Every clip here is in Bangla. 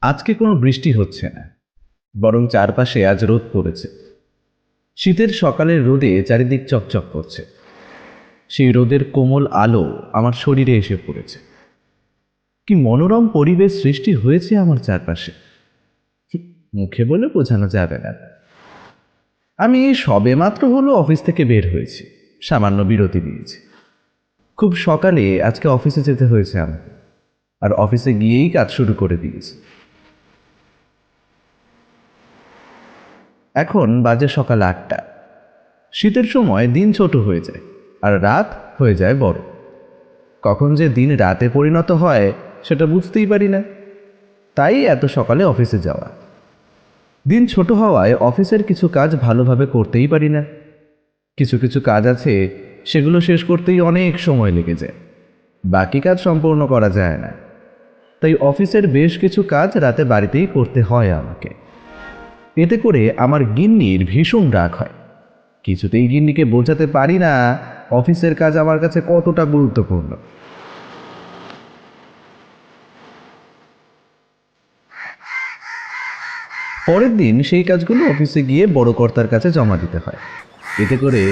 আজকে কোনো বৃষ্টি হচ্ছে না, বরং চারপাশে আজ রোদ পড়েছে। শীতের সকালের রোদে চারিদিক চকচক করছে। সেই রোদের কোমল আলো আমার শরীরে এসে পড়েছে। কি মনোরম পরিবেশ সৃষ্টি হয়েছে আমার চারপাশে, মুখে বলে বোঝানো যাবে না। আমি সবেমাত্র হলো অফিস থেকে বের হয়েছি, সামান্য বিরতি নিয়েছি। খুব সকালে আজকে অফিসে যেতে হয়েছে আমাকে, আর অফিসে গিয়েই কাজ শুরু করে দিয়েছি। এখন বাজে সকাল 8টা। শীতের সময় দিন ছোট হয়ে যায় আর রাত হয়ে যায় বড়। কখন যে দিন রাতে পরিণত হয় সেটা বুঝতেই পারি না। তাই এত সকালে অফিসে যাওয়া। দিন ছোট হওয়ায় অফিসের কিছু কাজ ভালোভাবে করতেই পারি না। কিছু কিছু কাজ আছে, সেগুলো শেষ করতেই অনেক সময় লেগে যায়, বাকি কাজ সম্পূর্ণ করা যায় না। তাই অফিসের বেশ কিছু কাজ রাতে বাড়িতেই করতে হয় আমাকে। এতে করে আমার গিন্নির ভীষণ রাগ হয়। কিছুতেই গিন্নিকে বোঝাতে পারি না অফিসের কাজ আমার কাছে কতটা গুরুত্বপূর্ণ। পরের দিন সেই কাজগুলো অফিসে গিয়ে বড় কর্তার কাছে জমা দিতে হয়। এতে করে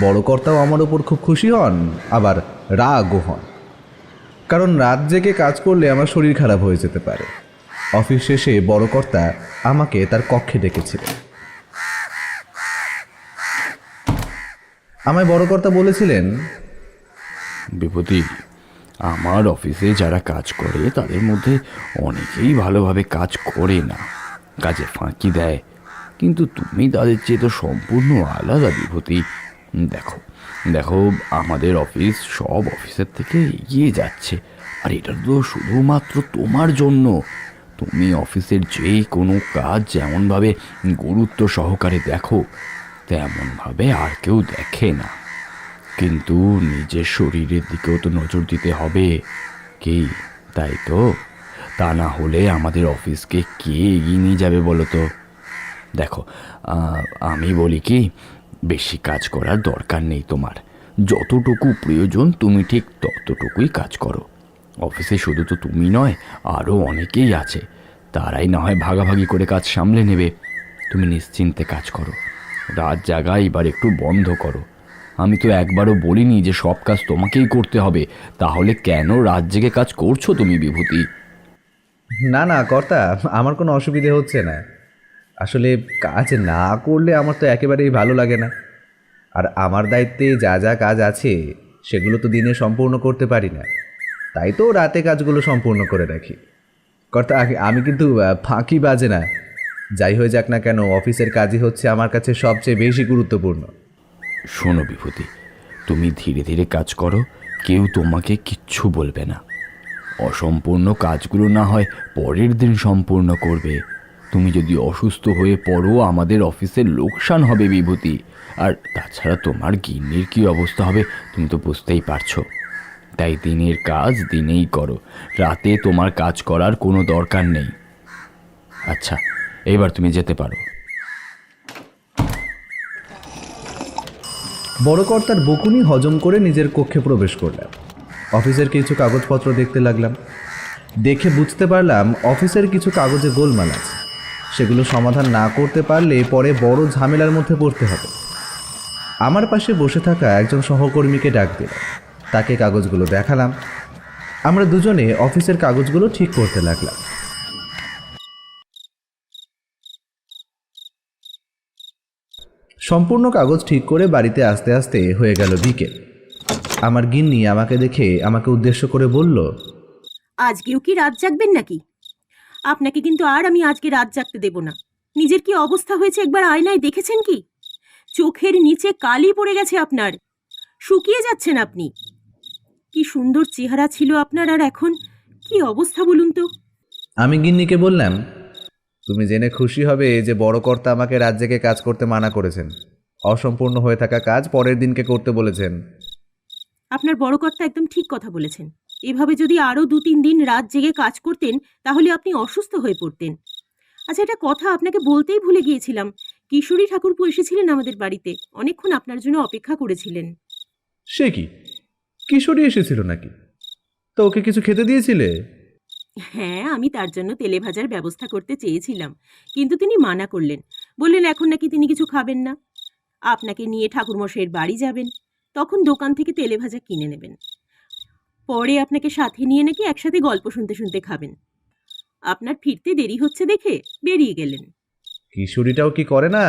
বড় কর্তাও আমার ওপর খুব খুশি হন, আবার রাগও হন। কারণ রাত জেগে কাজ করলে আমার শরীর খারাপ হয়ে যেতে পারে। অফিস শেষে বড় কর্তা আমাকে তার কক্ষে ডেকেছিলেন। আমায় বড় কর্তা বলেছিলেন, বিভূতি, আমার অফিসে যারা কাজ করে তাদের মধ্যে অনেকেই ভালোভাবে কাজ করে না, কাজে ফাঁকি দেয়। কিন্তু তুমি তাদের চেয়ে তো সম্পূর্ণ আলাদা বিভূতি। দেখো দেখো, আমাদের অফিস সব অফিসের থেকে এগিয়ে যাচ্ছে, আর এটা তো শুধুমাত্র তোমার জন্য। তুমি অফিসের যে কোনো কাজ যেমনভাবে গুরুত্ব সহকারে দেখো, তেমনভাবে আর কেউ দেখে না। কিন্তু নিজের শরীরের দিকেও তো নজর দিতে হবে, কি তাই তো? তা না হলে আমাদের অফিসকে কে এগিয়ে নিয়ে যাবে বলো তো? দেখো, আমি বলি কি, বেশি কাজ করার দরকার নেই তোমার। যতটুকু প্রয়োজন তুমি ঠিক ততটুকুই কাজ করো। অফিসে শুধু তো তুমি নয়, আরও অনেকেই আছে, তারাই না হয় ভাগাভাগি করে কাজ সামলে নেবে। তুমি নিশ্চিন্তে কাজ করো, রাত জাগা এবার একটু বন্ধ করো। আমি তো একবারও বলিনি যে সব কাজ তোমাকেই করতে হবে। তাহলে কেন রাত জেগে কাজ করছো তুমি বিভূতি? না না কর্তা, আমার কোনো অসুবিধে হচ্ছে না। আসলে কাজ না করলে আমার তো একেবারেই ভালো লাগে না। আর আমার দায়িত্বে যা যা কাজ আছে সেগুলো তো দিনে সম্পূর্ণ করতে পারি না, তাই তো রাতে কাজগুলো সম্পূর্ণ করে রাখি। কর্তা, আমি কিন্তু ফাঁকি বাজে না। যাই হয়ে যাক না কেন, অফিসের কাজই হচ্ছে আমার কাছে সবচেয়ে বেশি গুরুত্বপূর্ণ। শোনো বিভূতি, তুমি ধীরে ধীরে কাজ করো, কেউ তোমাকে কিচ্ছু বলবে না। অসম্পূর্ণ কাজগুলো না হয় পরের দিন সম্পূর্ণ করবে। তুমি যদি অসুস্থ হয়ে পড়ো, আমাদের অফিসের লোকসান হবে বিভূতি। আর তাছাড়া তোমার গিন্নির কী অবস্থা হবে তুমি তো বুঝতেই পারছো। তাই দিনের কাজ দিনেই করো, রাতে তোমার কাজ করার কোনো দরকার নেই। আচ্ছা, এবার তুমি যেতে পারো। বড় কর্তার বকুনি হজম করে নিজের কক্ষে প্রবেশ করলাম। অফিসের কিছু কাগজপত্র দেখতে লাগলাম। দেখে বুঝতে পারলাম অফিসের কিছু কাগজে গোলমাল আছে। সেগুলো সমাধান না করতে পারলে পরে বড় ঝামেলার মধ্যে পড়তে হবে। আমার পাশে বসে থাকা একজন সহকর্মীকে ডাক দিলাম, তাকে কাগজগুলো দেখালাম। আমরা দুজনে অফিসের কাগজগুলো ঠিক করতে লাগলাম। সম্পূর্ণ কাগজ ঠিক করে বাড়িতে আসতে আসতে হয়ে গেল বিকেল। আমার গিন্নি আমাকে দেখে আমাকে উদ্দেশ্য করে বলল, আজকেও কি রাত জাগবেন নাকি? আপনাকে কিন্তু আর আমি আজকে রাত জাগতে দেব না। নিজের কি অবস্থা হয়েছে একবার আয়নায় দেখেছেন কি? চোখের নিচে কালি পড়ে গেছে আপনার, শুকিয়ে যাচ্ছেন আপনি। কি সুন্দর চেহারা ছিল আপনার, আর এখন কি অবস্থা বলুন তো? আমি গিন্নিকে বললাম, তুমি জেনে খুশি হবে যে বড় কর্তা আমাকে রাত জেগে কাজ করতে মানা করেছেন। অসম্পূর্ণ হয়ে থাকা কাজ পরের দিনকে করতে বলেছেন। আপনার বড় কর্তা একদম ঠিক কথা বলেছেন। এভাবে যদি আরো 2-3 দিন রাত জেগে কাজ করতেন তাহলে আপনি অসুস্থ হয়ে পড়তেন। আচ্ছা, একটা কথা আপনাকে বলতেই ভুলে গিয়েছিলাম। কিশোরী ঠাকুরপো এসেছিলেন আমাদের বাড়িতে, অনেকক্ষণ আপনার জন্য অপেক্ষা করেছিলেন। সে কি, কিশোরী এসেছিল নাকি? তো ওকে কিছু খেতে দিয়েছিলে? হ্যাঁ, আমি তার জন্য তেলে ভাজার ব্যবস্থা করতে চেয়েছিলাম, কিন্তু তিনি মানা করলেন। বললেন এখন নাকি তিনি কিছু খাবেন না। আপনাকে নিয়ে ঠাকুরমশাইয়ের বাড়ি যাবেন, তখন দোকান থেকে তেলে ভাজা কিনে নেবেন। পরে আপনাকে সাথে নিয়ে নাকি একসাথে গল্প শুনতে শুনতে খাবেন। আপনার ফিরতে দেরি হচ্ছে দেখে বেরিয়ে গেলেন। কিশোরীটাও কি করে না!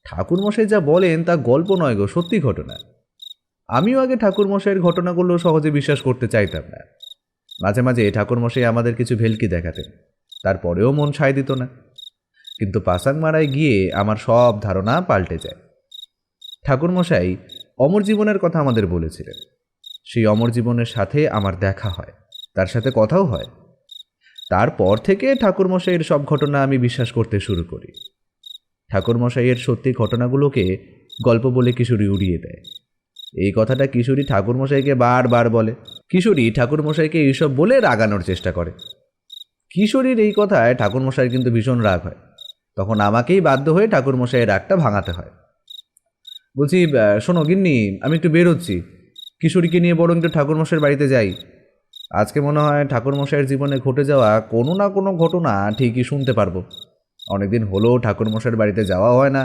ঠাকুরমশাই যা বলেন তা গল্প নয় গো, সত্যি ঘটনা। আমিও আগে ঠাকুরমশাইয়ের ঘটনাগুলো সহজে বিশ্বাস করতে চাইতাম না। মাঝে মাঝে ঠাকুরমশাই আমাদের কিছু ভেলকি দেখাতেন, তারপরেও মন সায় দিত না। কিন্তু পাসাং মারায় গিয়ে আমার সব ধারণা পাল্টে যায়। ঠাকুরমশাই অমর জীবনের কথা আমাদের বলেছিলেন। সেই অমর জীবনের সাথে আমার দেখা হয়, তার সাথে কথাও হয়। তারপর থেকে ঠাকুরমশাইয়ের সব ঘটনা আমি বিশ্বাস করতে শুরু করি। ঠাকুরমশাইয়ের সত্যি ঘটনাগুলোকে গল্প বলে কিশোরী উড়িয়ে দেয়। এই কথাটা কিশোরী ঠাকুরমশাইকে বারবার বলে। কিশোরী ঠাকুরমশাইকে এইসব বলে রাগানোর চেষ্টা করে। কিশোরীর এই কথায় ঠাকুরমশাইয়ের কিন্তু ভীষণ রাগ হয়। তখন আমাকেই বাধ্য হয়ে ঠাকুরমশাইয়ের রাগটা ভাঙাতে হয়। বলছি, শোনো গিন্নি, আমি একটু বেরোচ্ছি, কিশোরীকে নিয়ে বরং একটু ঠাকুরমশাইয়ের বাড়িতে যাই। আজকে মনে হয় ঠাকুরমশাইয়ের জীবনে ঘটে যাওয়া কোনো না কোনো ঘটনা ঠিকই শুনতে পারবো। অনেকদিন হলো ঠাকুরমশাইয়ের বাড়িতে যাওয়া হয় না।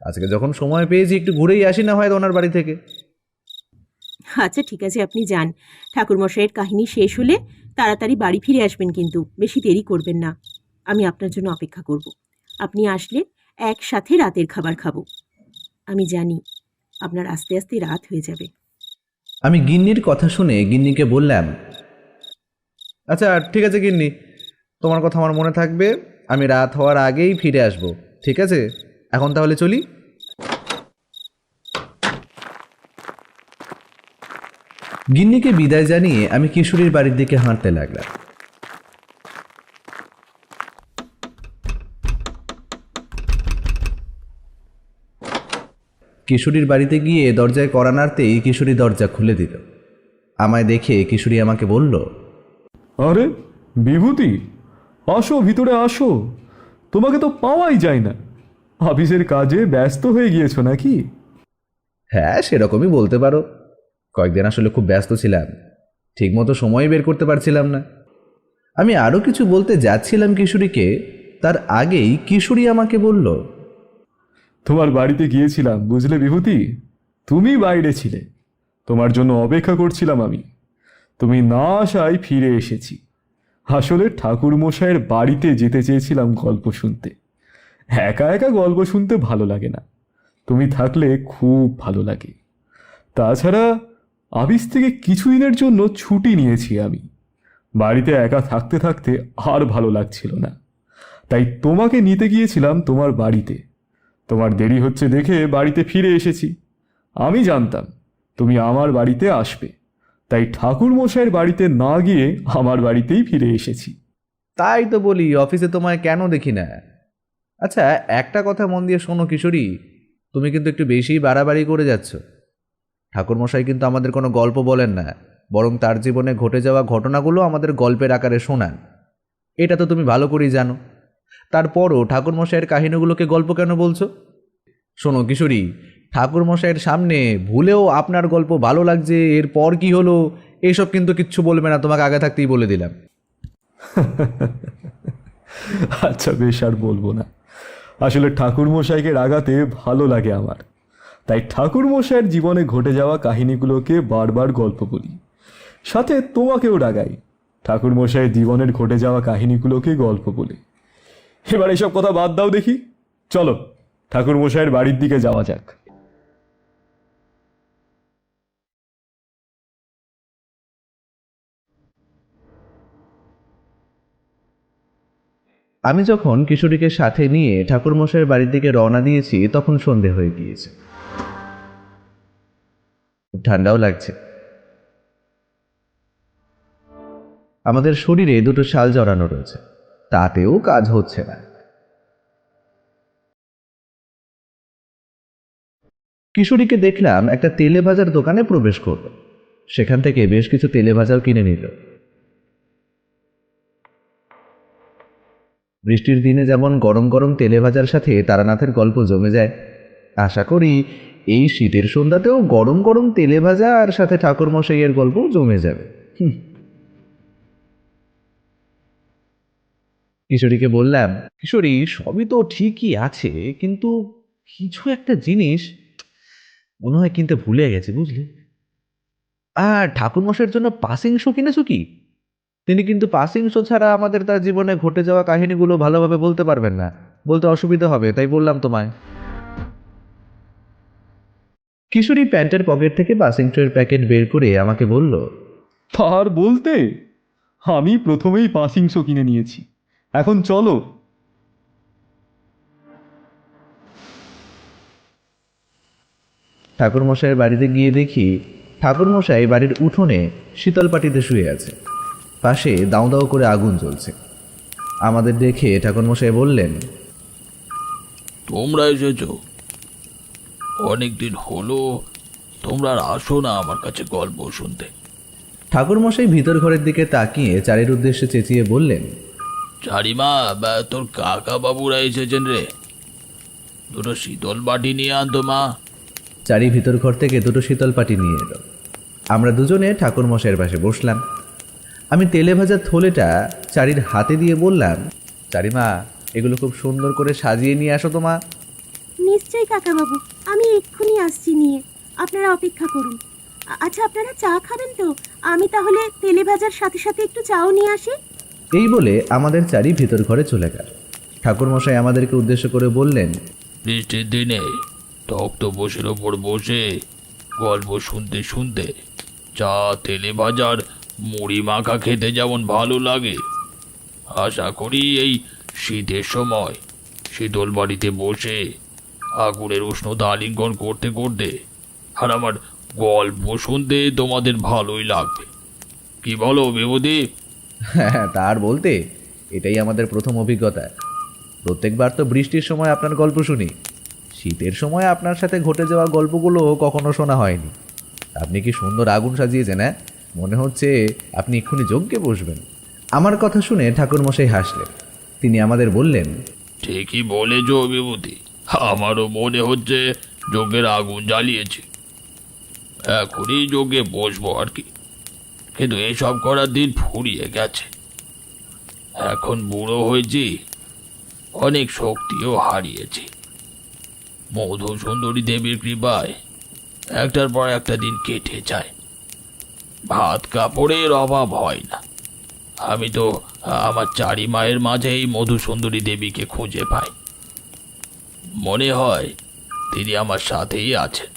আজকে যখন সময় পেয়েছি একটু ঘুরেই আসি না হয় ওনার বাড়ি থেকে। আচ্ছা ঠিক আছে, আপনি যান। ঠাকুরমশাইয়ের কাহিনী শেষ হলে তাড়াতাড়ি বাড়ি ফিরে আসবেন, কিন্তু বেশি দেরি করবেন না। আমি আপনার জন্য অপেক্ষা করব। আপনি আসলে একসাথে রাতের খাবার খাবো। আমি জানি আপনার আস্তে আস্তে রাত হয়ে যাবে। আমি গিন্নির কথা শুনে গিন্নিকে বললাম, আচ্ছা ঠিক আছে গিন্নি, তোমার কথা আমার মনে থাকবে। আমি রাত হওয়ার আগেই ফিরে আসব, ঠিক আছে? এখন তাহলে চলি। গিন্নিকে বিদায় জানিয়ে আমি কিশোরীর বাড়ির দিকে হাঁটতে লাগলাম। কিশোরীর বাড়িতে গিয়ে দরজায় কড়া নাড়তেই কিশোরী দরজা খুলে দিল। আমায় দেখে কিশোরী আমাকে বলল, আরে বিভূতি, আসো ভিতরে আসো। তোমাকে তো পাওয়াই যায় না, অফিসের কাজে ব্যস্ত হয়ে গিয়েছো নাকি? হ্যাঁ, সেরকমই বলতে পারো। কয়েকদিন আসলে খুব ব্যস্ত ছিলাম, ঠিকমতো সময় বের করতে পারছিলাম না। আমি আরও কিছু বলতে যাচ্ছিলাম কিশোরীকে, তার আগেই কিশোরী আমাকে বলল, তোমার বাড়িতে গিয়েছিলাম বুঝলে বিভূতি, তুমি বাইরে ছিলে, তোমার জন্য অপেক্ষা করছিলাম আমি। তুমি না আসায় ফিরে এসেছি। আসলে ঠাকুর মশাইয়ের বাড়িতে যেতে চেয়েছিলাম গল্প শুনতে। একা একা গল্প শুনতে ভালো লাগে না, তুমি থাকলে খুব ভালো লাগে। তাছাড়া অফিস থেকে কিছুদিনের জন্য ছুটি নিয়েছি আমি। বাড়িতে একা থাকতে থাকতে আর ভালো লাগছিল না, তাই তোমাকে নিতে গিয়েছিলাম তোমার বাড়িতে। তোমার দেরি হচ্ছে দেখে বাড়িতে ফিরে এসেছি। আমি জানতাম তুমি আমার বাড়িতে আসবে, তাই ঠাকুর মশাইয়ের বাড়িতে না গিয়ে আমার বাড়িতেই ফিরে এসেছি। তাই তো বলি অফিসে তোমায় কেন দেখি না। আচ্ছা একটা কথা মন দিয়ে শোনো কিশোরী, তুমি কিন্তু একটু বেশিই বাড়াবাড়ি করে যাচ্ছ। ঠাকুরমশাই কিন্তু আমাদের কোনো গল্প বলেন না, বরং তার জীবনে ঘটে যাওয়া ঘটনাগুলো আমাদের গল্পের আকারে শোনান। এটা তো তুমি ভালো করেই জানো। তারপরও ঠাকুরমশাইয়ের কাহিনীগুলোকে গল্প কেন বলছো? শোনো কিশোরী, ঠাকুরমশাইয়ের সামনে ভুলেও আপনার গল্প ভালো লাগছে, এরপর কি হলো, এইসব কিন্তু কিচ্ছু বলবে না, তোমাকে আগে থাকতেই বলে দিলাম। আচ্ছা বেশ, আর বলবো না। আসলে ঠাকুর মশাইকে রাগাতে ভালো লাগে আমার, তাই ঠাকুর মশাইয়ের জীবনে ঘটে যাওয়া কাহিনীগুলোকে বারবার গল্প বলি, সাথে তোমাকেও রাগাই ঠাকুর মশাইয়ের জীবনের ঘটে যাওয়া কাহিনীগুলোকে গল্প বলে। এবার এসব কথা বাদ দাও দেখি, চলো ঠাকুর মশাইয়ের বাড়ির দিকে যাওয়া যাক। আমি যখন কিশোরীকে সাথে নিয়ে ঠাকুরমশাইয়ের বাড়ির দিকে রওনা দিয়েছি তখন সন্ধে হয়ে গিয়েছে। খুব ঠান্ডাও লাগছে। আমাদের শরীরে দুটো শাল জড়ানো রয়েছে, তাতেও কাজ হচ্ছে না। কিশোরীকে দেখলাম একটা তেলে ভাজার দোকানে প্রবেশ করল। সেখান থেকে বেশ কিছু তেলে ভাজাও কিনে নিল। বৃষ্টির দিনে যেমন গরম গরম তেলে ভাজার সাথে তারানাথের গল্প জমে যায়, আশা করি এই শীতের সন্ধ্যাতেও গরম গরম তেলে ভাজা আর সাথে ঠাকুরমশাইয়ের গল্প জমে যাবে। কিশোরীকে বললাম, কিশোরী সবই তো ঠিকই আছে, কিন্তু কিছু একটা জিনিস মনে হয় কিনতে ভুলে গেছি, বুঝলি? আর ঠাকুরমশাইয়ের জন্য পাসিং শো কিনেছো কি? তিনি কিন্তু পাসিং শো ছাড়া আমাদের তার জীবনে ঘটে যাওয়া কাহিনীগুলো ভালোভাবে বলতে পারবেন না, বলতে অসুবিধা হবে, তাই বললাম তোমায়। কিশোরী প্যান্টের পকেট থেকে পাসিং শোয়ের প্যাকেট বের করে আমাকে বলল, তার বলতে আমি প্রথমেই পাসিং শো কিনে নিয়েছি, এখন চলো। ঠাকুরমশাইয়ের বাড়িতে গিয়ে দেখি ঠাকুরমশাই বাড়ির উঠোনে শীতল পাটিতে শুয়ে আছে, পাশে দাউ দাউ করে আগুন জ্বলছে। আমাদের দেখে ঠাকুরমশাই বললেন, তোমরা এসেছো? অনেকদিন হলো, তোমরা আর আসো না আমার কাছে গল্প শুনতে। ঠাকুরমশাই ভিতর ঘরের দিকে তাকিয়ে চারির উদ্দেশ্যে চেঁচিয়ে বললেন, চারিমা, তোর কাকা বাবুরা এসেছেন রে, দুটো শীতল বাটি নিয়ে আনতো মা। চারি ভিতর ঘর থেকে দুটো শীতল পাটি নিয়ে এলো। আমরা দুজনে ঠাকুরমশাইয়ের পাশে বসলাম। আমি তেলে ভাজা থলেটা চারির হাতে দিয়ে বললাম, চারিমা, এগুলো খুব সুন্দর করে সাজিয়ে নিয়ে আসো তো মা। নিশ্চয়ই কাকাবাবু, আমি এক্ষুনি আসছি নিয়ে, আপনারা অপেক্ষা করুন। আচ্ছা, আপনারা চা খাবেন তো? আমি তাহলে তেলে ভাজার সাথে সাথে একটু চাও নিয়ে আসি। এই বলে আমাদের চারি ভিতর ঘরে চলে গেল। ঠাকুরমশাই আমাদেরকে উদ্দেশ্য করে বললেন, বৃষ্টির দিনে তক্ত বসের ওপর বসে গল্প শুনতে শুনতে চা, তেলে ভাজার মুড়ি মাখা খেতে যেমন ভালো লাগে, আশা করি এই শীতের সময় শীতল বাড়িতে বসে আগুনের উষ্ণতা আলিঙ্গন করতে করতে আর আমার গল্প শুনতে তোমাদের ভালোই লাগবে। কি বলো বিভূতি? হ্যাঁ, তার বলতে এটাই আমাদের প্রথম অভিজ্ঞতা। প্রত্যেকবার তো বৃষ্টির সময় আপনার গল্প শুনি, শীতের সময় আপনার সাথে ঘটে যাওয়া গল্পগুলো কখনো শোনা হয়নি। আপনি কি সুন্দর আগুন সাজিয়েছেন, হ্যাঁ? মনে হচ্ছে আপনি এক্ষুনি যজ্ঞে বসবেন। আমার কথা শুনে ঠাকুরমশাই হাসলেন। তিনি আমাদের বললেন, ঠিকই বলেছ বিভূতি, আমারও মনে হচ্ছে যজ্ঞের আগুন জ্বালিয়েছে, এখনই যজ্ঞে বসবো আর কি। কিন্তু এসব করার দিন ফুরিয়ে গেছে, এখন বুড়ো হয়েছি, অনেক শক্তিও হারিয়েছি। মধু সুন্দরী দেবীর কৃপায় একটার পর একটা দিন কেটে যায়, ভাত কাপড়ের অভাব হয় না। আমি তো আমার চারি মায়ের মাঝেই মধু সুন্দরী দেবীকে খুঁজে পাই, মনে হয় তিনি আমার সাথেই আছেন।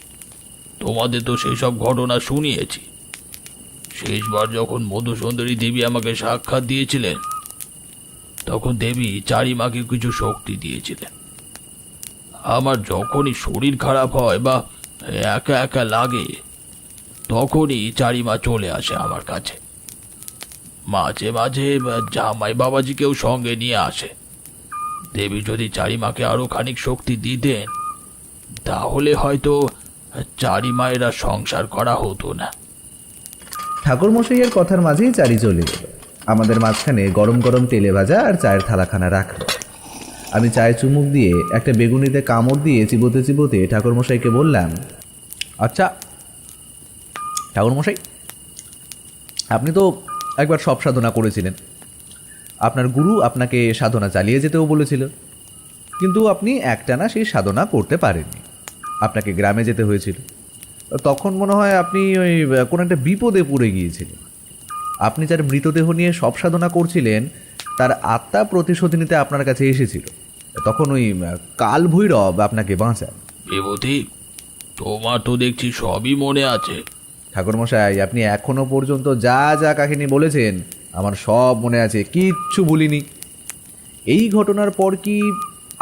তোমাদের তো সেই সব ঘটনা শুনিয়েছি। শেষবার যখন মধু সুন্দরী দেবী আমাকে সাক্ষাৎ দিয়েছিলেন, তখন দেবী চারিমাকে কিছু শক্তি দিয়েছিলেন। আমার যখনই শরীর খারাপ হয় বা একা একা লাগে, তখনই চারিমা চলে আসে আমার কাছে। মাঝে মাঝে জামাই বাবাজিকেও সঙ্গে নিয়ে আসে। দেবী যদি চারিমাকে আরো খানিক শক্তি দিতেন, তাহলে হয়তো চারিমায়েরা সংসার করা হতো না। ঠাকুরমশাইয়ের কথার মাঝেই চারি চলে গেল। আমাদের মাঝখানে গরম গরম তেলে ভাজা আর চায়ের থালাখানা রাখল। আমি চায়ে চুমুক দিয়ে একটা বেগুনিতে কামড় দিয়ে চিবোতে চিবোতে ঠাকুরমশাইকে বললাম, আচ্ছা ঠাকুরমশাই, আপনি তো একবার সব সাধনা করেছিলেন। আপনার গুরু আপনাকে সাধনা চালিয়ে যেতেও বলেছিল, কিন্তু আপনি একটানা সেই সাধনা করতে পারেননি। আপনাকে গ্রামে যেতে হয়েছিল। তখন মনে হয় আপনি ওই কোনো একটা বিপদে পড়ে গিয়েছিলেন। আপনি যার মৃতদেহ নিয়ে সব সাধনা করছিলেন, তার আত্মা প্রতিশোধ নিতে আপনার কাছে এসেছিল। তখন ওই কাল ভৈরব আপনাকে বাঁচায়। বিভূতি, তোমার তো দেখছি সবই মনে আছে। ঠাকুরমশাই, আপনি এখনো পর্যন্ত যা যা কাহিনী বলেছেন আমার সব মনে আছে, কিচ্ছু ভুলিনি। এই ঘটনার পর কি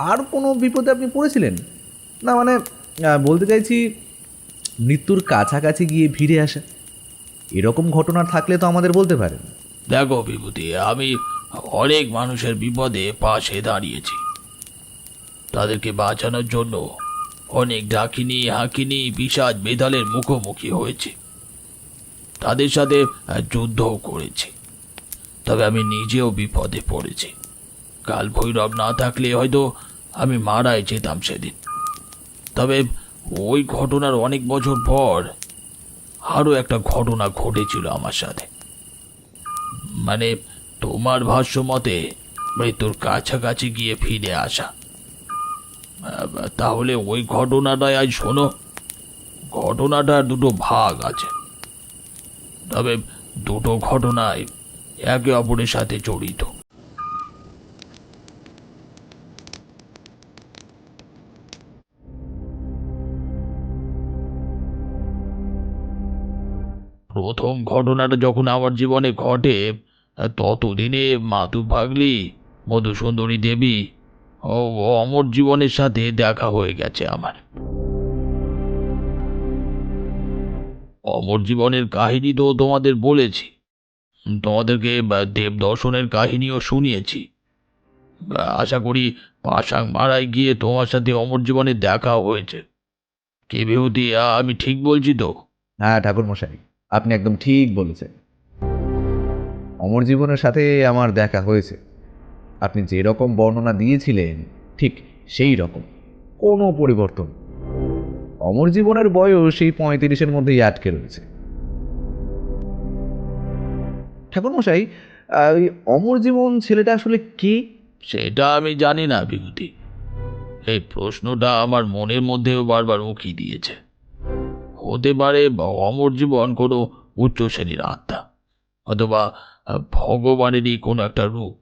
আর কোনো বিপদে আপনি পড়েছিলেন? না মানে বলতে চাইছি, মৃত্যুর কাছাকাছি গিয়ে ফিরে আসা, এরকম ঘটনা থাকলে তো আমাদের বলতে পারেন। দেখো বিভূতি, আমি অনেক মানুষের বিপদে পাশে দাঁড়িয়েছি, তাদেরকে বাঁচানোর জন্য অনেক ডাকিনী, হাকিনী, পিশাচ, বেতালের মুখোমুখি হয়েছে, তাদের সাথে যুদ্ধও করেছি। তবে আমি নিজেও বিপদে পড়েছি। কাল ভৈরব না থাকলে হয়তো আমি মারাই যেতাম সেদিন। তবে ওই ঘটনার অনেক বছর পর আরও একটা ঘটনা ঘটেছিল আমার সাথে। মানে তোমার ভাষ্য মতে মৃত্যুর কাছাকাছি গিয়ে ফিরে আসা। তাহলে ওই ঘটনাটাই আজ শোনো। ঘটনাটার দুটো ভাগ আছে, তবে দুটো ঘটনায় একে অপরের সাথে জড়িত। প্রথম ঘটনাটা যখন আমার জীবনে ঘটে, ততদিনে মাতু ভাগলি মধুসুন্দরী দেবী ও অমর জীবনের সাথে দেখা হয়ে গেছে আমার। অমর জীবনের কাহিনী তো তোমাদের বলেছি, তোমাদেরকে দেব দর্শনের কাহিনীও শুনিয়েছি। আশা করি পাশাং মারায় গিয়ে তোমার সাথে অমর জীবনের দেখা হয়েছে। কে বিভূতি, আমি ঠিক বলছি তো? হ্যাঁ ঠাকুরমশাই, আপনি একদম ঠিক বলেছেন। অমর জীবনের সাথে আমার দেখা হয়েছে। আপনি যে রকম বর্ণনা দিয়েছিলেন ঠিক সেই রকম, কোনো পরিবর্তন। অমর জীবনের বয়স সেই 35-এর মধ্যেই আটকে রয়েছে। ঠাকুরমশাই, ওই অমর জীবন ছেলেটা আসলে কে? সেটা আমি জানি না বিভূতি। এই প্রশ্নটা আমার মনের মধ্যেও বারবার উঁকি দিয়েছে। হতে পারে অমর জীবন কোনো উচ্চ শ্রেণীর আত্মা, অথবা ভগবানেরই কোনো একটা রূপ।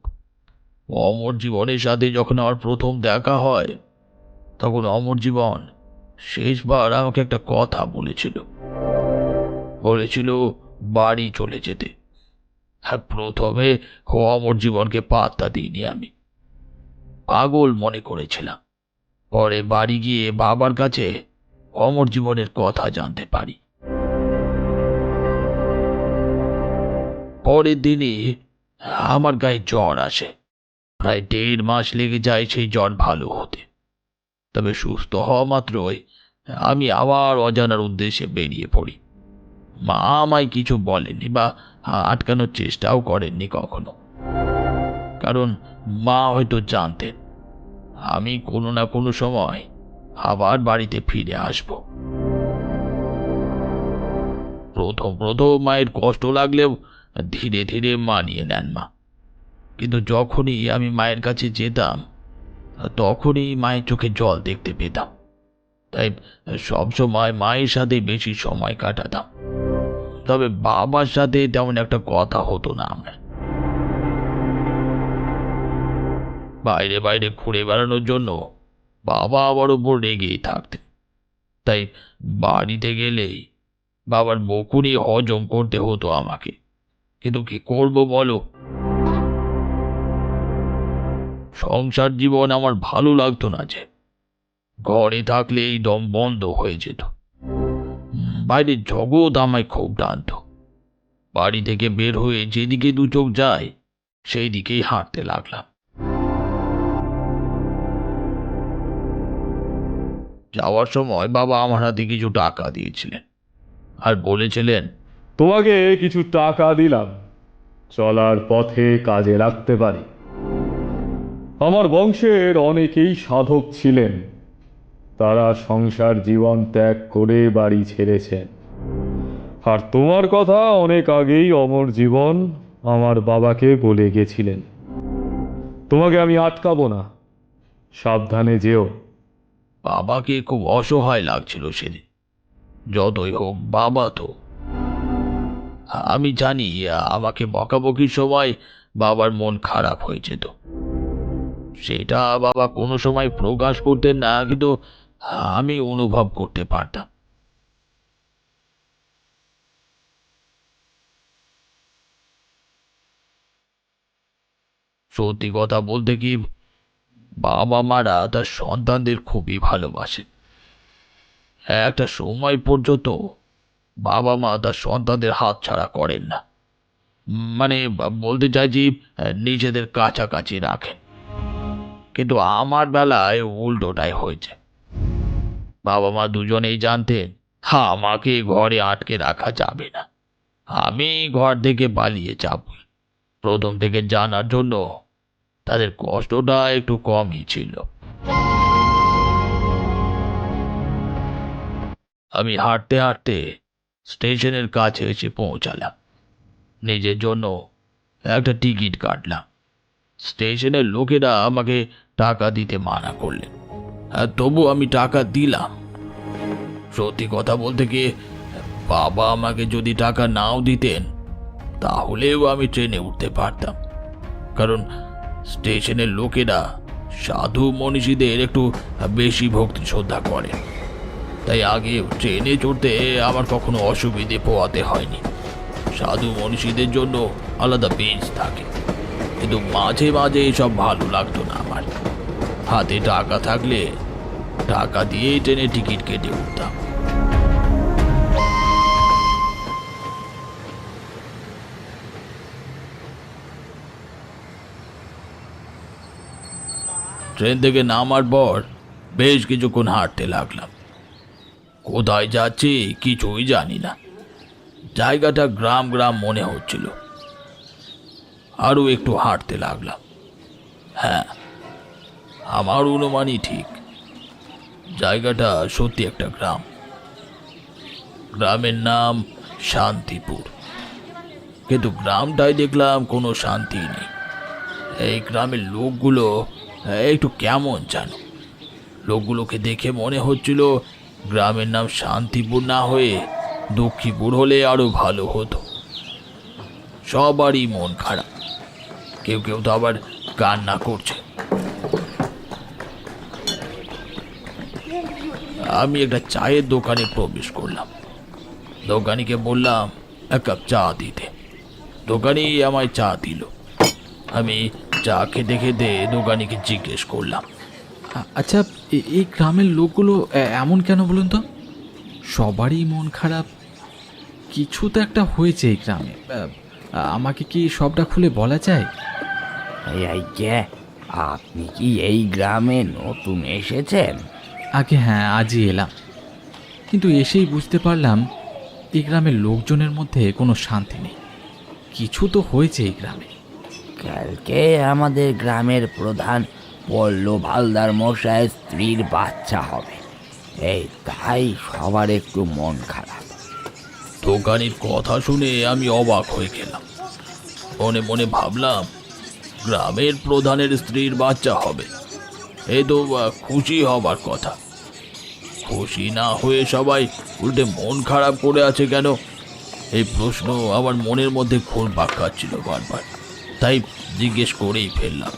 অমর জীবনের সাথে যখন আমার প্রথম দেখা হয়, তখন অমর জীবন শেষবার আমাকে একটা কথা বলেছিল। বলেছিল বাড়ি চলে যেতে। হ্যাঁ, প্রথমে অমর জীবনকে পাত্তা দিইনি, আমি পাগল মনে করেছিলাম। পরে বাড়ি গিয়ে বাবার কাছে অমর জীবনের কথা জানতে পারি। পরের দিনই আমার গায়ে জ্বর আসে। প্রায় 1.5 মাস লেগে যায় সেই জ্বর ভালো হতে। তবে সুস্থ হওয়া মাত্রই আমি আবার অজানার উদ্দেশ্যে বেরিয়ে পড়ি। মা আমায় কিছু বলেননি বা আটকানোর চেষ্টাও করেননি কখনো, কারণ মা হয়তো জানতেন আমি কোনো না কোনো সময় আবার বাড়িতে ফিরে আসব। প্রথম প্রথম মায়ের কষ্ট লাগলেও ধীরে ধীরে মানিয়ে নেন মা। কিন্তু যখনই আমি মায়ের কাছে যেতাম, তখনই মায়ের চোখে জল দেখতে পেতাম। তাই সবসময় মায়ের সাথে বেশি সময় কাটাতাম। তবে বাবার সাথে তেমন একটা কথা হতো না আমার। বাইরে বাইরে ঘুরে বেড়ানোর জন্য বাবা আমার উপর রেগেই থাকতেন। তাই বাড়িতে গেলেই বাবার বকুনি হজম করতে হতো আমাকে। কিন্তু কি করব বলো? সংসার জীবন আমার ভালো লাগতো না যে। ঘরে থাকলে এই দম বন্ধ হয়ে যেত। বাইরের জগৎ আমায় খুব টানতো। বাড়ি থেকে বের হয়ে যেদিকে দু চোখ যায় সেই দিকেই হাঁটতে লাগলাম। যাওয়ার সময় বাবা আমার হাতে কিছু টাকা দিয়েছিলেন আর বলেছিলেন, তোমাকে কিছু টাকা দিলাম, চলার পথে কাজে লাগতে পারি। আমার বংশের অনেকেই সাধক ছিলেন, তারা সংসার জীবন ত্যাগ করে বাড়ি ছেড়েছেন। আর তোমার কথা অনেক আগেই অমর জীবন আমার বাবাকে বলে গেছিলেন। তোমাকে আমি আটকাবো না, সাবধানে যেও। বাবাকে খুব অসহায় লাগছিল সেদিন। যতই হোক বাবা তো। আমি জানি আমাকে বকাবকির সময় বাবার মন খারাপ হয়ে যেত। সেটা বাবা কোনো সময় প্রকাশ করতেন না, কিন্তু আমি অনুভব করতে পারতাম। সত্যি কথা বলতে কি, বাবা মারা তার সন্তানদের খুবই ভালোবাসেন। একটা সময় পর্যন্ত বাবা মা তার সন্তানদের হাতছাড়া করেন না। মানে বলতে চাইছি, নিজেদের কাছাকাছি রাখেন। কিন্তু আমার বেলায় উল্টোটাই হয়েছে। বাবা মা দুজনেই জানতেন আমাকে ঘরে আটকে রাখা যাবে না। আমি ঘর থেকে পালিয়ে যাব। প্রথম থেকে জানার জন্য তাদের কষ্টটা একটু কমই ছিল। আমি হাঁটতে হাঁটতে স্টেশনের কাছে এসে পৌঁছালাম। নিজের জন্য একটা টিকিট কাটলাম। স্টেশনের লোকেরা আমাকে টাকা দিতে মানা করলেন, আর তবু আমি টাকা দিলাম। সত্যি কথা বলতে কি, বাবা আমাকে যদি টাকা নাও দিতেন তাহলেও আমি ট্রেনে উঠতে পারতাম, কারণ স্টেশনের লোকেরা সাধু মনীষীদের একটু বেশি ভক্তি শ্রদ্ধা করেন। তাই আগে ট্রেনে চড়তে আমার কখনো অসুবিধে পোহাতে হয়নি। সাধু মনীষীদের জন্য আলাদা বেঞ্চ থাকে, কিন্তু মাঝে মাঝে এসব ভালো লাগতো না আমার। হাতে টাকা থাকলে টাকা দিয়েই ট্রেনে টিকিট কেটে উঠতাম। ট্রেন থেকে নামার পর বেশ কিছুক্ষণ হাঁটতে লাগলাম। কোথায় যাচ্ছি কিছুই জানি না। জায়গাটা গ্রাম গ্রাম মনে হচ্ছিল। আরও একটু হাঁটতে লাগলাম। হ্যাঁ, আমার অনুমানই ঠিক, জায়গাটা সত্যি একটা গ্রাম। গ্রামের নাম শান্তিপুর, কিন্তু গ্রামটায় দেখলাম কোনো শান্তি নেই। এই গ্রামের লোকগুলো একটু কেমন জানো। লোকগুলোকে দেখে মনে হচ্ছিল গ্রামের নাম শান্তিপুর না হয়ে দুঃখীপুর হলে আরো ভালো হতো। সবারই মন খারাপ, কেউ কেউ তো আবার কান্না করছে। আমি একটা চায়ের দোকানে প্রবেশ করলাম। দোকানিকে বললাম এক কাপ চা দিতে। দোকানি আমায় চা দিল। আমি চা খেতে খেতে দোকানিকে জিজ্ঞেস করলাম, আচ্ছা, এই গ্রামের লোকগুলো এমন কেন বলুন তো? সবারই মন খারাপ, কিছু তো একটা হয়েছে এই গ্রামে। আমাকে কি সবটা খুলে বলা যায়? আপনি কি এই গ্রামে নতুন এসেছেন? আগে হ্যাঁ, আজই এলাম, কিন্তু এসেই বুঝতে পারলাম এই গ্রামের লোকজনের মধ্যে কোনো শান্তি নেই। কিছু তো হয়েছে এই গ্রামে। কালকে আমাদের গ্রামের প্রধান পল্লব হালদার মশাই স্ত্রীর বাচ্চা হবে, এই তাই সবার একটু মন খারাপ। দোকানির কথা শুনে আমি অবাক হয়ে গেলাম। মনে মনে ভাবলাম, গ্রামের প্রধানের স্ত্রীর বাচ্চা হবে, এই তো খুশি হবার কথা। খুশি না হয়ে সবাই উল্টে মন খারাপ করে আছে কেন? এই প্রশ্ন আমার মনের মধ্যে ঘুরপাক খাচ্ছিল বারবার, তাই জিজ্ঞেস করেই ফেললাম।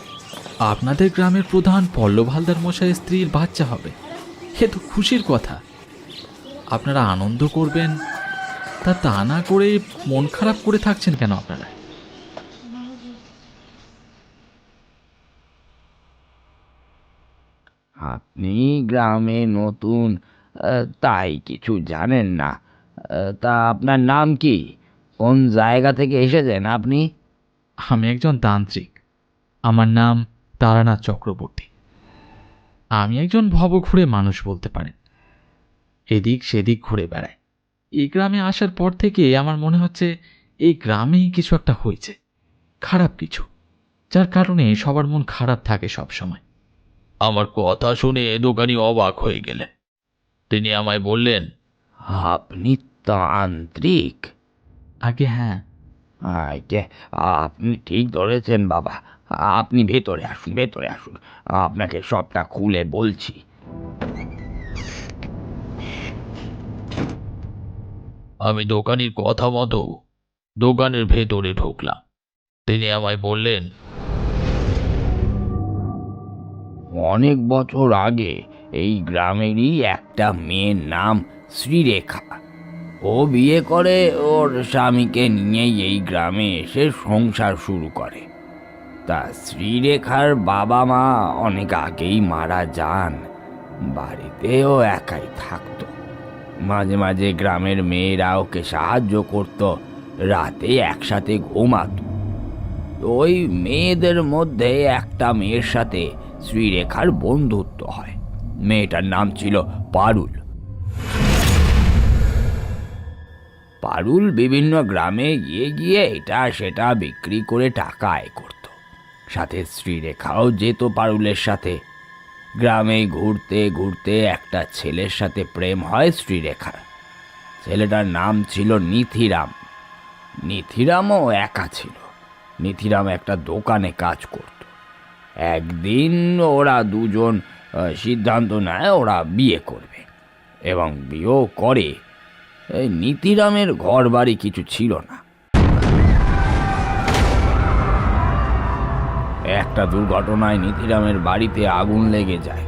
আপনাদের গ্রামের প্রধান পল্লব হালদার মশাইয়ের স্ত্রীর বাচ্চা হবে, এ তো খুশির কথা। আপনারা আনন্দ করবেন, তা না করে মন খারাপ করে থাকছেন কেন আপনারা? আপনি গ্রামে নতুন, তাই কিছু জানেন না। তা আপনার নাম কি? কোন জায়গা থেকে এসেছেন আপনি? আমি একজন তান্ত্রিক, আমার নাম তারানাথ চক্রবর্তী। আমি একজন ভবঘুরে মানুষ বলতে পারেন। এদিক সেদিক ঘুরে বেড়ায়। এই গ্রামে আসার পর থেকে আমার মনে হচ্ছে এই গ্রামেই কিছু একটা হয়েছে, খারাপ কিছু, যার কারণে সবার মন খারাপ থাকে সব সময়। আমার কথা শুনে দোকানি অবাক হয়ে গেলেন। তিনি আমায় বললেন, আপনি তান্ত্রিক? আগে হ্যাঁ। আইটে, আপনি ঠিক ধরেছেন বাবা। আপনি ভেতরে আসুন, ভেতরে আসুন, আপনাকে সবটা খুলে বলছি। আমি দোকানির কথা মতো দোকানের ভেতরে ঢুকলাম। তিনি আমায় বললেন, অনেক বছর আগে এই গ্রামেরই একটা মেয়ের নাম শ্রীরেখা। ও বিয়ে করে ওর স্বামীকে নিয়েই এই গ্রামে এসে সংসার শুরু করে। তা শ্রীরেখার বাবা মা অনেক আগেই মারা যান। বাড়িতেও একাই থাকতো। মাঝে মাঝে গ্রামের মেয়েরা ওকে সাহায্য করত, রাতে একসাথে ঘুমাতো। ওই মেয়েদের মধ্যে একটা মেয়ের সাথে শ্রীরেখার বন্ধুত্ব হয়। মেয়েটার নাম ছিল পারুল। পারুল বিভিন্ন গ্রামে গিয়ে গিয়ে এটা সেটা বিক্রি করে টাকা আয় করত। সাথে শ্রীরেখাও যেত পারুলের সাথে। গ্রামে ঘুরতে ঘুরতে একটা ছেলের সাথে প্রেম হয় শ্রীরেখার। ছেলেটার নাম ছিল নিথিরাম। নিথিরামও একা ছিল। নিথিরাম একটা দোকানে কাজ করত। একদিন ওরা দুজন সিদ্ধান্ত নেয় ওরা বিয়ে করবে, এবং বিয়েও করে। এই নিতিরামের ঘর বাড়ি কিছু ছিল না। একটা দুর্ঘটনায় নিতিরামের বাড়িতে আগুন লেগে যায়।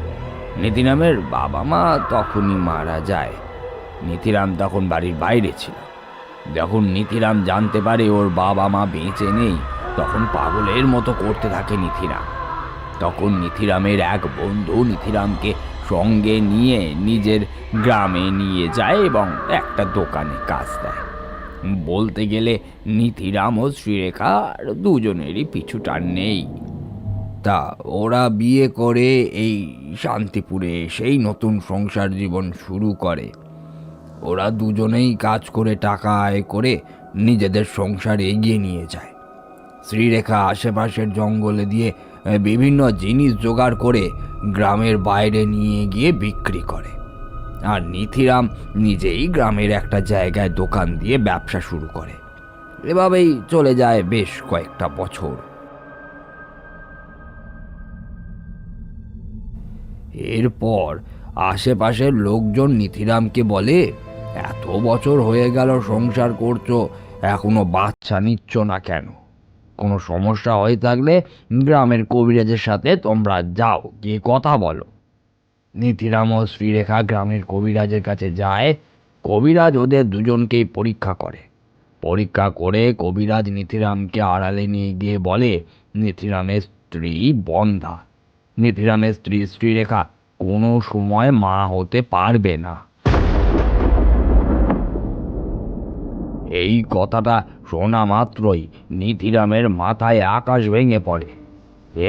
নিতিরামের বাবা মা তখনই মারা যায়। নিতিরাম তখন বাড়ির বাইরে ছিল। যখন নিতিরাম জানতে পারে ওর বাবা মা বেঁচে নেই, তখন পাগলের মতো করতে থাকে নিতিরাম। তখন নিতিরামের এক বন্ধু নিতিরামকে সঙ্গে নিয়ে নিজের গ্রামে নিয়ে যায় এবং একটা দোকানে কাজ দেয়। বলতে গেলে নিতিরাম ও শ্রীরেখা দুজনেরই পিছুটান নেই। তা ওরা বিয়ে করে এই শান্তিপুরে সেই নতুন সংসার জীবন শুরু করে। ওরা দুজনেই কাজ করে টাকা আয় করে নিজেদের সংসার এগিয়ে নিয়ে যায়। শ্রীরেখা আশেপাশের জঙ্গলে দিয়ে বিভিন্ন জিনিস জোগাড় করে গ্রামের বাইরে নিয়ে গিয়ে বিক্রি করে, আর নিতিরাম নিজেই গ্রামের একটা জায়গায় দোকান দিয়ে ব্যবসা শুরু করে। এভাবেই চলে যায় বেশ কয়েকটা বছর। এরপর আশেপাশের লোকজন নিতিরামকে বলে, এত বছর হয়ে গেল সংসার করছো, এখনো বাচ্চা নিচ্ছ না কেন? কোনো সমস্যা হয়ে থাকলে গ্রামের কবিরাজের সাথে তোমরা যাও, গিয়ে কথা বলো। নিতিরাম ও শ্রীরেখা গ্রামের কবিরাজের কাছে যায়। কবিরাজ ওদের দুজনকেই পরীক্ষা করে। পরীক্ষা করে কবিরাজ নিতিরামকে আড়ালে নিয়ে গিয়ে বলে, নিতিরামের স্ত্রী বন্ধা। নিতিরামের স্ত্রী শ্রীরেখা কোনো সময় মা হতে পারবে না। এই কথাটা শোনা মাত্রই নিতিরামের মাথায় আকাশ ভেঙে পড়ে।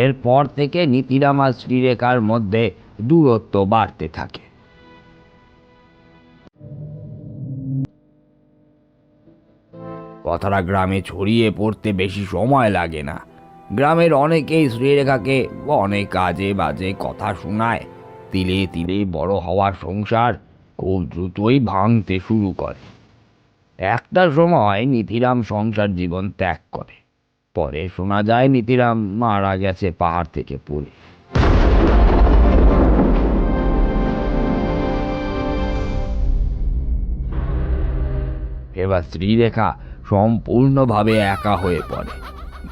এরপর থেকে নিতিরাম আর শ্রীরেখার মধ্যে দূরত্ব বাড়তে থাকে। কথাটা গ্রামে ছড়িয়ে পড়তে বেশি সময় লাগে না। গ্রামের অনেকেই শ্রীরেখাকে অনেক কাজে বাজে কথা শোনায়। তিলে তিলে বড় হওয়ার সংসার খুব দ্রুতই ভাঙতে শুরু করে। একটা সময় নিতিরাম সংসার জীবন ত্যাগ করে। পরে শোনা যায় নিতিরাম মারা গেছে পাহাড় থেকে পড়ে। এবার শ্রীরেখা সম্পূর্ণভাবে একা হয়ে পড়ে।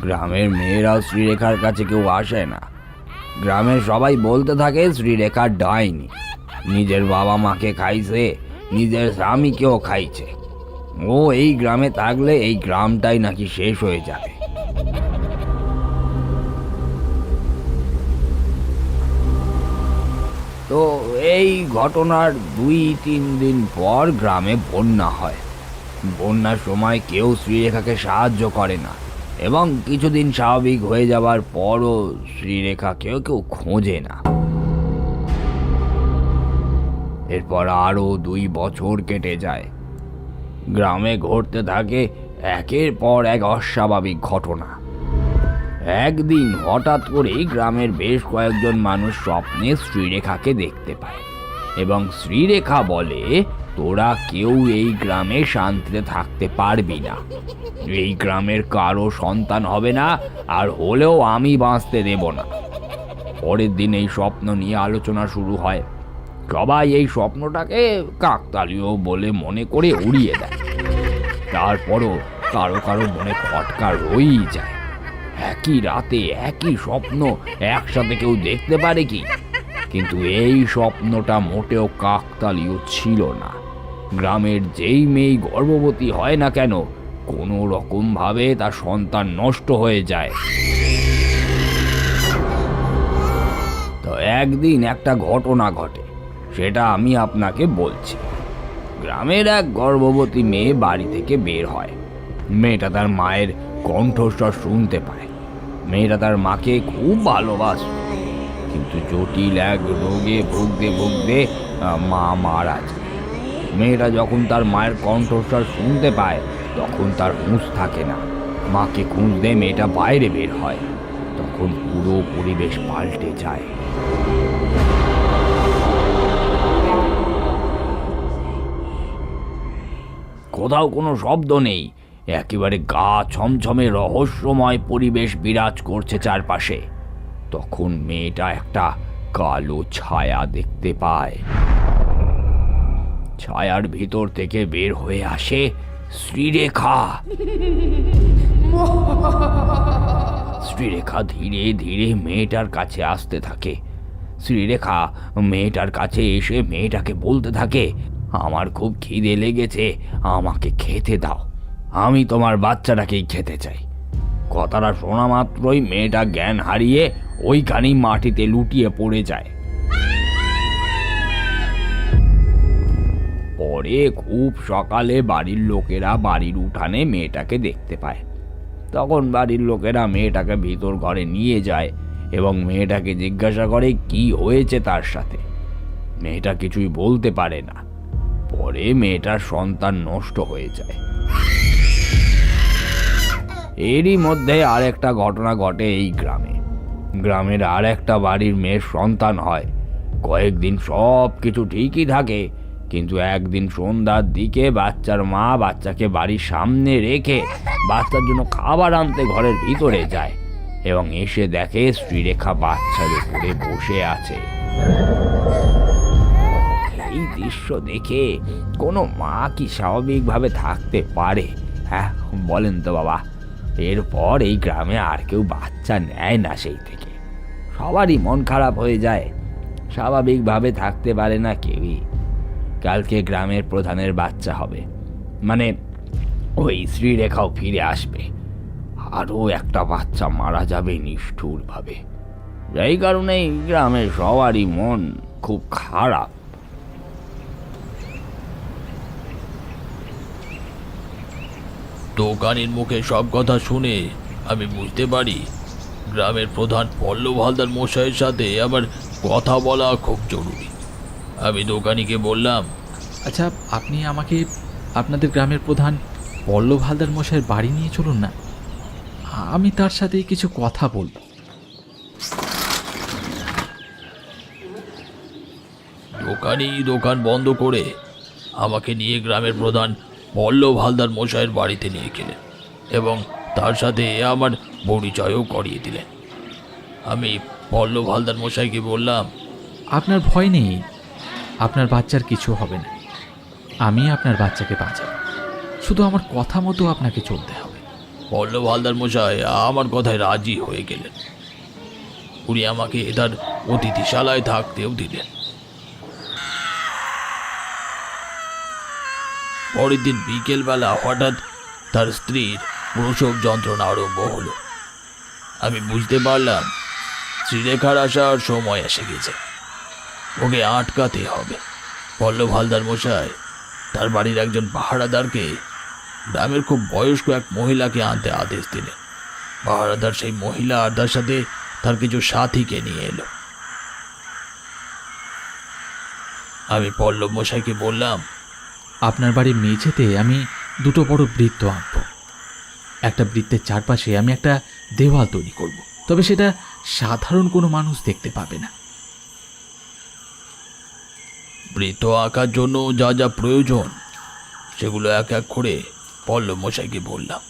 গ্রামের মেয়েরাও শ্রীরেখার কাছে কেউ আসে না। গ্রামের সবাই বলতে থাকে শ্রীরেখা ডাইনি, নিজের বাবা মাকে খাইছে, নিজের স্বামীকেও খাইছে। ও এই গ্রামে থাকলে এই গ্রামটাই নাকি শেষ হয়ে যাবে। তো এই ঘটনার 2-3 দিন পর গ্রামে বন্যা হয়। বন্যার সময় কেউ শ্রীরেখাকে সাহায্য করে না, এবং কিছুদিন স্বাভাবিক হয়ে যাবার পরও শ্রীরেখাকেও কেউ খোঁজে না। এরপর আরও 2 বছর কেটে যায়। গ্রামে ঘটতে থাকে একের পর এক অস্বাভাবিক ঘটনা। একদিন হঠাৎ করেই গ্রামের বেশ কয়েকজন মানুষ স্বপ্নে শ্রীরেখাকে দেখতে পায়, এবং শ্রীরেখা বলে, তোরা কেউ এই গ্রামে শান্তিতে থাকতে পারবি না। এই গ্রামের কারো সন্তান হবে না, আর হলেও আমি বাঁচতে দেব না। পরের দিন এই স্বপ্ন নিয়ে আলোচনা শুরু হয়। সবাই এই স্বপ্নটাকে কাকতালীয় বলে মনে করে উড়িয়ে দেয়। তারপরও কারো কারো মনে খটকা রয়েই যায়। একই রাতে একই স্বপ্ন একসাথে কেউ দেখতে পারে কি? কিন্তু এই স্বপ্নটা মোটেও কাকতালীয় ছিল না। গ্রামের যেই মেয়ে গর্ভবতী হয় না কেন, কোনো রকম ভাবে তার সন্তান নষ্ট হয়ে যায়। তো একদিন একটা ঘটনা ঘটে, সেটা আমি আপনাকে বলছি। গ্রামের এক গর্ভবতী মেয়ে বাড়ি থেকে বের হয়। মেয়েটা তার মায়ের কণ্ঠস্বর শুনতে পায়। মেয়েটা তার মাকে খুব ভালোবাসে, কিন্তু জটিল এক রোগে ভুগতে ভুগতে মা মারা যায়। মেয়েটা যখন তার মায়ের কণ্ঠস্বর শুনতে পায়, তখন তার হুঁশ থাকে না। মাকে খুঁজতে মেয়েটা বাইরে বের হয়। তখন পুরো পরিবেশ পাল্টে যায়। কোথাও কোনো শব্দ নেই, একেবারে গা ছমছমে রহস্যময় পরিবেশ বিরাজ করছে চারপাশে। তখন মেয়েটা একটা কালো ছায়া দেখতে পায়। ছায়ার ভিতর থেকে বের হয়ে আসে শ্রীরেখা। শ্রীরেখা ধীরে ধীরে মেয়েটার কাছে আসতে থাকে। শ্রীরেখা মেয়েটার কাছে এসে মেয়েটাকে বলতে থাকে, আমার খুব খিদে লেগেছে, আমাকে খেতে দাও, আমি তোমার বাচ্চাটাকেই খেতে চাই। কথাটা শোনা মাত্রই মেয়েটা জ্ঞান হারিয়ে ওইখানেই মাটিতে লুটিয়ে পড়ে যায়। পরে খুব সকালে বাড়ির লোকেরা বাড়ির উঠানে মেয়েটাকে দেখতে পায়। তখন বাড়ির লোকেরা মেয়েটাকে ভিতর ঘরে নিয়ে যায় এবং মেয়েটাকে জিজ্ঞাসা করে কি হয়েছে তার সাথে। মেয়েটা কিছুই বলতে পারে না। পরে মেয়েটার সন্তান নষ্ট হয়ে যায়। এরই মধ্যে আরেকটা ঘটনা ঘটে এই গ্রামে। গ্রামের আর একটা বাড়ির মেয়ের সন্তান হয়। কয়েকদিন সব কিছু ঠিকই থাকে, কিন্তু একদিন সন্ধ্যার দিকে বাচ্চার মা বাচ্চাকে বাড়ির সামনে রেখে বাচ্চার জন্য খাবার আনতে ঘরের ভিতরে যায় এবং এসে দেখে শ্রীরেখা বাচ্চার উপরে বসে আছে। এই দৃশ্য দেখে কোনো মা কি স্বাভাবিকভাবে থাকতে পারে? হ্যাঁ, বলেন তো বাবা। এরপর এই গ্রামে আর কেউ বাচ্চা নেয় না। সেই থেকে সবারই মন খারাপ হয়ে যায়, স্বাভাবিকভাবে থাকতে পারে না কেউই। কালকে গ্রামের প্রধানের বাচ্চা হবে, মানে ওই শ্রীরেখাও ফিরে আসবে, আরও একটা বাচ্চা মারা যাবে নিষ্ঠুরভাবে। এই কারণেই গ্রামের সবারই মন খুব খারাপ। দোকানের মুখে সব কথা শুনে আমি বুঝতে পারি গ্রামের প্রধান পল্লব হালদার মশাইয়ের সাথে আবার কথা বলা খুব জরুরি। আমি দোকানিকে বললাম, আচ্ছা, আপনি আমাকে আপনাদের গ্রামের প্রধান পল্লব হালদার মশাইয়ের বাড়ি নিয়ে চলুন না, আমি তার সাথে কিছু কথা বলব। দোকানি দোকান বন্ধ করে আমাকে নিয়ে গ্রামের প্রধান পল্লব হালদার মশাইয়ের বাড়িতে নিয়ে গেলেন এবং তার সাথে আমার পরিচয়ও করিয়ে দিলেন। আমি পল্লব হালদার মশাইকে বললাম, আপনার ভয় নেই, আপনার বাচ্চার কিছু হবে না, আমি আপনার বাচ্চাকে বাঁচাবো, শুধু আমার কথা মতো আপনাকে চলতে হবে। পল্লব হালদার মশাই আমার কথায় রাজি হয়ে গেলেন। উনি আমাকে তার অতিথিশালায় থাকতেও দিলেন। পরের দিন বিকেলবেলা হঠাৎ তার স্ত্রীর প্রসব যন্ত্রণা আরম্ভ হলো। আমি বুঝতে পারলাম শ্রীরেখার আসার সময় এসে গেছে, ওকে আটকাতে হবে। পল্লব হালদার মশাই তার বাড়ির একজন পাহারাদারকে, গ্রামের খুব বয়স্ক এক মহিলাকে আনতে আদেশ দিলেন। পাহারাদার সেই মহিলা আর তার সাথে তার কিছু সাথীকে নিয়ে এলো। আমি পল্লব মশাইকে বললাম, আপনার বাড়ির মেঝেতে আমি দুটো বড় বৃত্ত আঁকব। একটা বৃত্তের চারপাশে আমি একটা দেওয়াল তৈরি করব, তবে সেটা সাধারণ কোনো মানুষ দেখতে পাবে না। বৃত্ত আঁকার জন্য যা যা প্রয়োজন সেগুলো এক এক করে পল্লব মশাইকে বললাম।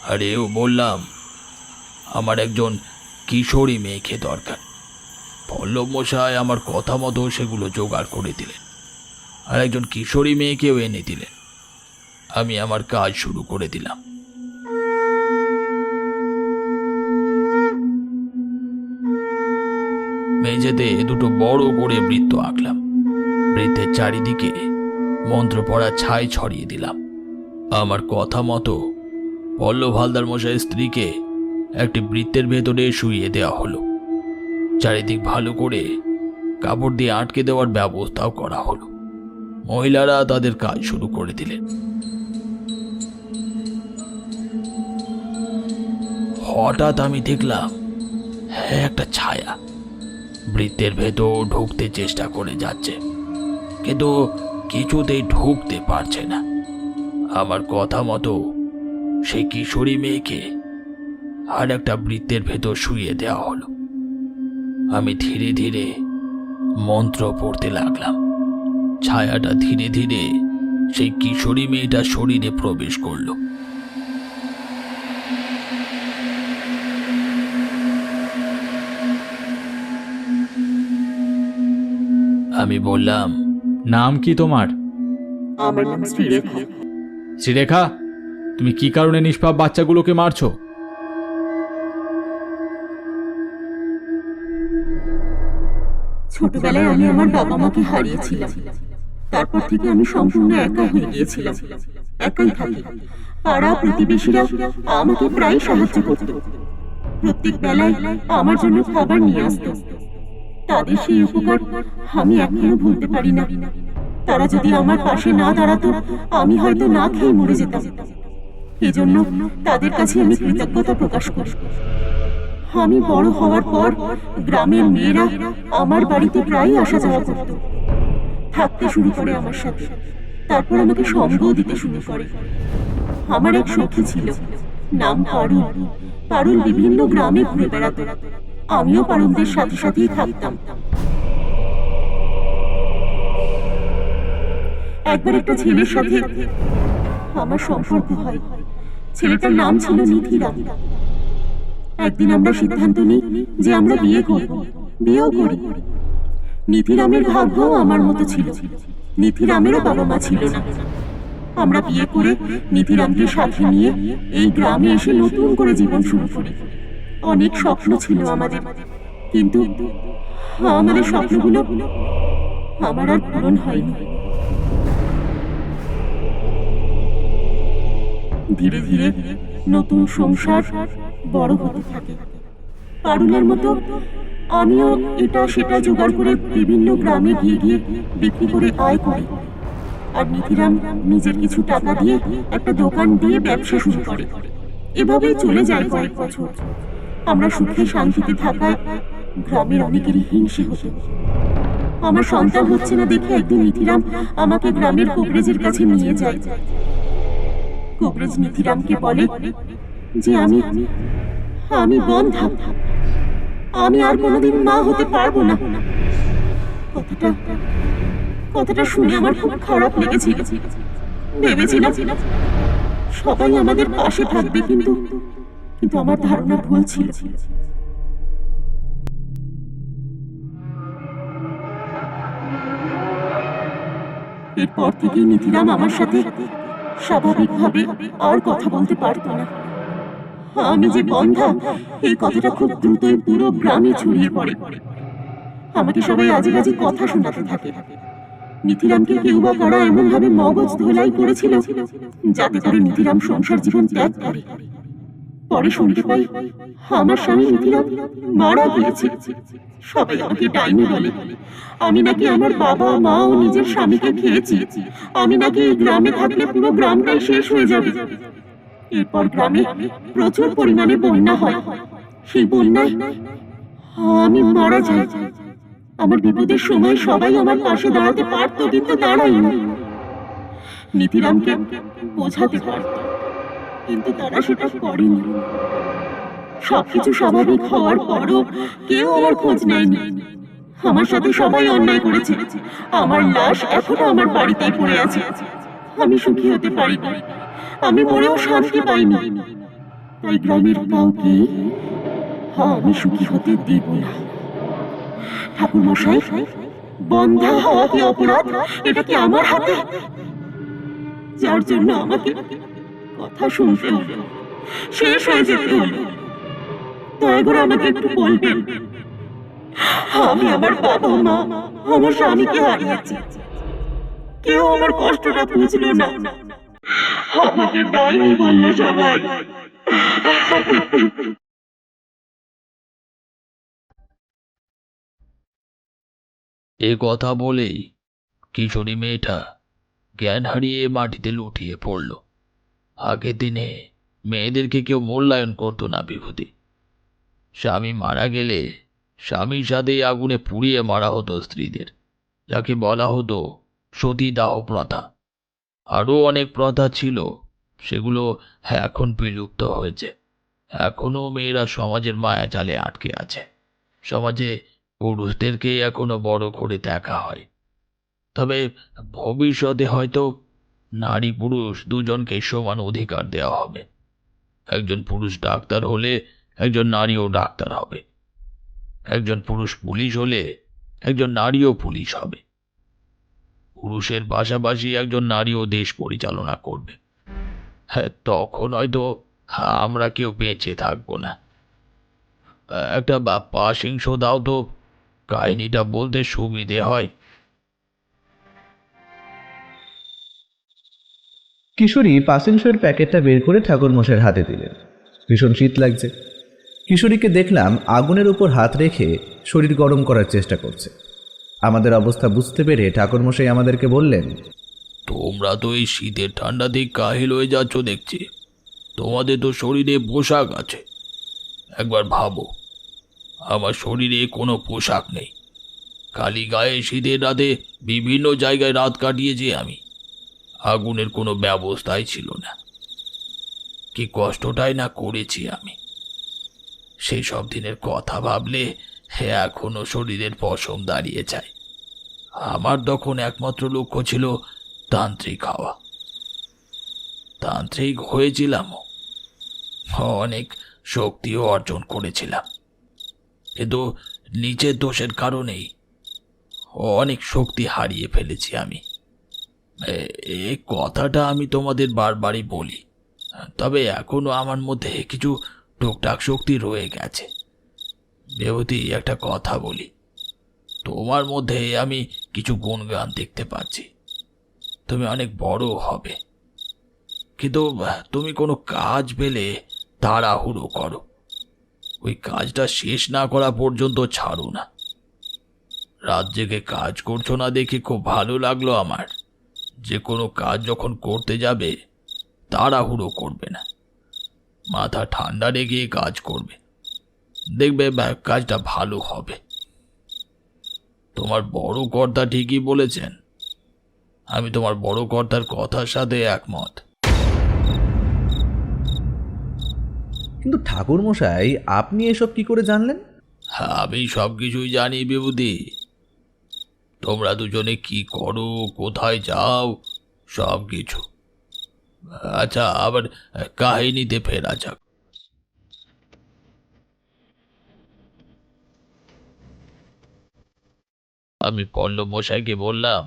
আর এও বললাম আমার একজন কিশোরী মেয়েকে দরকার। পল্লব মশাই আমার কথা মতো সেগুলো জোগাড় করে দিলেন আর একজন কিশোরী মেয়েকেও এনে দিলেন। আমি আমার কাজ শুরু করে দিলাম। মেঝেতে দুটো বড় করে বৃত্ত আঁকলাম। বৃত্তের চারিদিকে মন্ত্র পড়া ছাই ছড়িয়ে দিলাম। আমার কথা মতো পল্লব হালদার মশাইয়ের স্ত্রীকে একটি বৃত্তের ভেতরে শুইয়ে দেওয়া হলো। চারিদিক ভালো করে কাপড় দিয়ে আটকে দেওয়ার ব্যবস্থাও করা হলো। মহিলারা তাদের কাজ শুরু করে দিলেন। হঠাৎ আমি দেখলাম একটা ছায়া বৃত্তের ভেতর ঢুকতে চেষ্টা করে যাচ্ছে, কিন্তু কিছুতেই ঢুকতে পারছে না। আমার কথা মতো সেই কিশোরী মেয়েকে আর একটা বৃত্তের ভেতর শুইয়ে দেওয়া হলো। আমি ধীরে ধীরে মন্ত্র পড়তে লাগলাম। ছায়াটা ধীরে ধীরে সেই কিশোরী মেয়েটার শরীরে প্রবেশ করলো। আমি বললাম, নাম কি তোমার? আমার নাম শ্রীরেখা। শ্রীরেখা, তুমি কি কারণে নিষ্পাপ বাচ্চাগুলোকে মারছো? ছোটবেলায় আমি আমার বাবা মাকে হারিয়েছিলাম। তারপর থেকে আমি সম্পূর্ণ একা হয়ে গিয়েছিলাম। একাই থাকি। পাড়া প্রতিবেশীরা আমাকে প্রায় সাহায্য করত। প্রত্যেক বেলায় আমার জন্য খাবার নিয়ে আসতো। তাদের সেই উপকার আমি এখনো ভুলতে পারি না। তারা যদি আমার পাশে না দাঁড়াতো, আমি হয়তো না খেয়ে মরে যেতাম। এজন্য তাদের কাছে আমি কৃতজ্ঞতা প্রকাশ করি। আমি বড় হওয়ার পর গ্রামের মেয়েরা আমার বাড়িতে প্রায়ই আসা যাওয়া করত, থাকতে শুরু করে আমার সাথে। তারপর আমাকে সঙ্গও দিতে শুরু করে। আমার এক সখী ছিল, নাম পারুল। পারুল বিভিন্ন গ্রামে ঘুরে বেড়াতো। আমিও পারুলদের সাথে সাথেই থাকতাম। একবার একটা ছেলের সাথে আমার সম্পর্ক হয়। ছেলেটার নাম ছিল নিধিরাম। একদিন আমরা সিদ্ধান্ত নিই যে আমরা বিয়ে করব, বিয়েও করি। নিধিরামের ভাগ্যও আমার মতো ছিল। নিধিরামেরও বাবা মা ছিল না। আমরা বিয়ে করে নিধিরামকে সাথে নিয়ে এই গ্রামে এসে নতুন করে জীবন শুরু করি। অনেক স্বপ্ন ছিল আমাদের, কিন্তু আমাদের স্বপ্নগুলো আমার আর পূরণ হয়নি। ধীরে ধীরে নতুন সংসার বড় হতে থাকে। পারুলের মতো আমিও এটা সেটা জোগাড় করে বিভিন্ন গ্রামে গিয়ে গিয়ে বিক্রি করে আয় করি। আর নিধিরাম নিজের কিছু টাকা দিয়ে একটা দোকান দিয়ে ব্যবসা শুরু করে। এভাবেই চলে যায় কয়েক বছর। আমরা সুখে শান্তিতে থাকায় গ্রামের অনেকেরই হিংসে হতো। আমার সন্তান হচ্ছে না দেখে একদিন নিধিরাম আমাকে গ্রামের কবিরাজের কাছে নিয়ে যায়। কবিরাজ নিধিরামকে বলে যে আমি বন্ধা, আমি আর কোনোদিন মা হতে পারবো না। কথাটা শুনে আমার খুব খারাপ লেগেছিল। ভেবেছিলাম সবাই আমাদের পাশে থাকবে, কিন্তু আমার ধারণা ভুল ছিল। এরপর থেকেই নিধিরাম আমার সাথে স্বাভাবিকভাবে আর কথা বলতে পারতো না। আমি যে বন্ধা, এই কথাটা খুব দ্রুতই পুরো গ্রামে ছড়িয়ে পড়ে। আমাকে সবাই আজে বাজে কথা শোনাতে থাকে। নিধিরামকে কেউ বা কারা এমন ভাবে মগজ ধোলাই করেছিল যাতে করে নিধিরাম সংসার জীবন ত্যাগ করে। পরে শুনতে পাই আমার স্বামী নিধিরাম মারা গিয়েছে। সবাই আমাকে ডাইনি বলে। আমি নাকি আমার বাবা মা ও নিজের স্বামীকে খেয়েছি। আমি নাকি এই গ্রামে থাকলে পুরো গ্রামটাই শেষ হয়ে যাবে। এরপর গ্রামে প্রচুর পরিমাণে বন্যা হয়। সেই বন্যায় আমি মারা যাই। আমার বিপদের সময় সবাই আমার পাশে দাঁড়াতে পারতো, কিন্তু দাঁড়ায়নি। নিধিরামকে বোঝাতে পারত, কিন্তু তারা সেটা করেনি। সবকিছু স্বাভাবিক হওয়ার পরও কেউ আমার খোঁজ নেয়নি। আমার সাথে সবাই অন্যায় করেছে। আমার লাশ এখনো আমার বাড়িতেই পড়ে আছে। আমি সুখী হতে পারিনি। আমি মরেও শান্তি পাইনি। তাই গ্রামের কাউকে আমি সুখী হতে দেব না। ঠাকুর মশাই, বন্ধা হওয়া কি অপরাধ? এটা কি আমার হাতে? যার জন্য আমাকে কথা শুনতে হলো, শেষ হয়ে যেতে হলো, দয়া করে আমাকে একটু বলবেন। আমি আমার বাবা মা, আমার স্বামীকে হারিয়েছি। কেউ আমার কষ্টটা বুঝলো না। আমাকে ডাইনি বললো সবাই। এ কথা বলেই কিশোরী মেয়েটা জ্ঞান হারিয়ে মাটিতে লুটিয়ে পড়ল। আগের দিনে মেয়েদেরকে কেউ মূল্যায়ন করতো না বিভূতি। স্বামী মারা গেলে স্বামীর সাথে আগুনে পুড়িয়ে মারা হতো স্ত্রীদের, যাকে বলা হতো সতীদাহ প্রথা। আরও অনেক প্রথা ছিল, সেগুলো এখন বিলুপ্ত হয়েছে। এখনও মেয়েরা সমাজের মায়াজালে আটকে আছে। সমাজে পুরুষদেরকে এখনো বড় করে দেখা হয়। তবে ভবিষ্যতে হয়তো নারী পুরুষ দুজনকে সমান অধিকার দেওয়া হবে। একজন পুরুষ ডাক্তার হলে একজন নারীও ডাক্তার হবে। একজন পুরুষ পুলিশ হলে একজন নারীও পুলিশ হবে। পুরুষের পাশাপাশি একজন নারীও দেশ পরিচালনা করবে, হ্যাঁ, তখন হয়তো আমরা কেউ বেঁচে থাকবো না। একটা পাসিংস দাও তো, কাহিনীটা বলতে সুবিধে হয়। কিশোরী পাসিংসের প্যাকেটটা বের করে ঠাকুরমশাইয়ের হাতে দিলেন। ভীষণ শীত লাগছে। কিশোরীকে দেখলাম আগুনের উপর হাত রেখে শরীর গরম করার চেষ্টা করছে। আমাদের অবস্থা বুঝতে পেরে ঠাকুরমশাই আমাদেরকে বললেন, তোমরা তো এই শীতের ঠান্ডাতেই কাহিল হয়ে যাচ্ছ দেখছি। তোমাদের তো শরীরে পোশাক আছে। একবার ভাবো, আমার শরীরে কোনো পোশাক নেই। খালি গায়ে শীতের রাতে বিভিন্ন জায়গায় রাত কাটিয়েছি আমি। আগুনের কোনো ব্যবস্থাই ছিল না। কি কষ্টটাই না করেছি আমি। সেই সব দিনের কথা ভাবলে এখনো শরীরের পশম দাঁড়িয়ে যায়। আমার তখন একমাত্র লক্ষ্য ছিল তান্ত্রিক হওয়া। তান্ত্রিক হয়েছিলামও, অনেক শক্তিও অর্জন করেছিলাম, কিন্তু নিজের দোষের কারণেই অনেক শক্তি হারিয়ে ফেলেছি আমি। এই কথাটা আমি তোমাদের বারবারই বলি, তবে এখনো আমার মধ্যে কিছু টুকটাক শক্তি রয়ে গেছে। বিভূতি, একটা কথা বলি, তোমার মধ্যে আমি কিছু গুণগান দেখতে পাচ্ছি। তুমি অনেক বড় হবে, কিন্তু তুমি কোনো কাজ পেলে তাড়াহুড়ো করো। ওই কাজটা শেষ না করা পর্যন্ত ছাড়ো না। রাত জেগে কাজ করছো না দেখে খুব ভালো লাগলো আমার। যে কোনো কাজ যখন করতে যাবে তাড়াহুড়ো করবে না, মাথা ঠান্ডা রেখে কাজ করবে, দেখবে কাজটা ভালো হবে। তোমার বড় কর্তা ঠিকই বলেছেন। আমি তোমার বড় কর্তার কথার সাথে একমত। কিন্তু ঠাকুরমশাই, আপনি এসব কি করে জানলেন? আমি সব কিছুই জানি বিভূতি। তোমরা দুজনে কি করো, কোথায় যাও, সব কিছু। আচ্ছা, আবার কাহিনীতে ফেরা যাক। আমি পল্লব মশাইকে বললাম,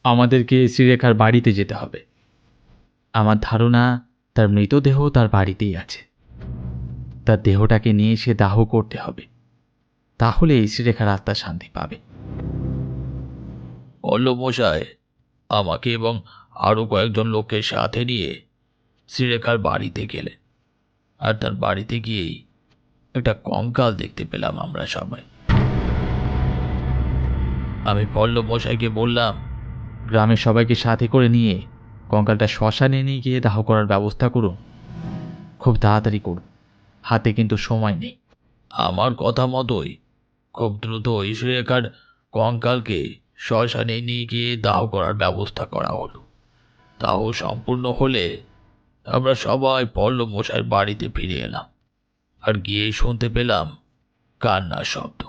আমাদেরকে শ্রীরেখার বাড়িতে যেতে হবে। আমার ধারণা তার মৃতদেহ তার বাড়িতেই আছে। তার দেহটাকে নিয়ে সে দাহ করতে হবে, তাহলে এই শ্রীরেখার আত্মা শান্তি পাবে। পল্লব মশাই আমাকে এবং আরও কয়েকজন লোককে সাথে নিয়ে শ্রীরেখার বাড়িতে গেলেন। আর তার বাড়িতে গিয়েই একটা কঙ্কাল দেখতে পেলাম আমরা সবাই। আমি পল্লব মশাইকে বললাম, গ্রামের সবাইকে সাথে করে নিয়ে কঙ্কালটা শ্মশানে নিয়ে গিয়ে দাহ করার ব্যবস্থা করুন। খুব তাড়াতাড়ি করুন, হাতে কিন্তু সময় নেই। আমার কথা মতোই খুব দ্রুত শ্রীরেখার কঙ্কালকে শ্মশানে নিয়ে গিয়ে দাহ করার ব্যবস্থা করা হলো। দাহ সম্পূর্ণ হলে আমরা সবাই পল্লব মশাইয়ের বাড়িতে ফিরে এলাম। আর গিয়েই শুনতে পেলাম কান্নার শব্দ।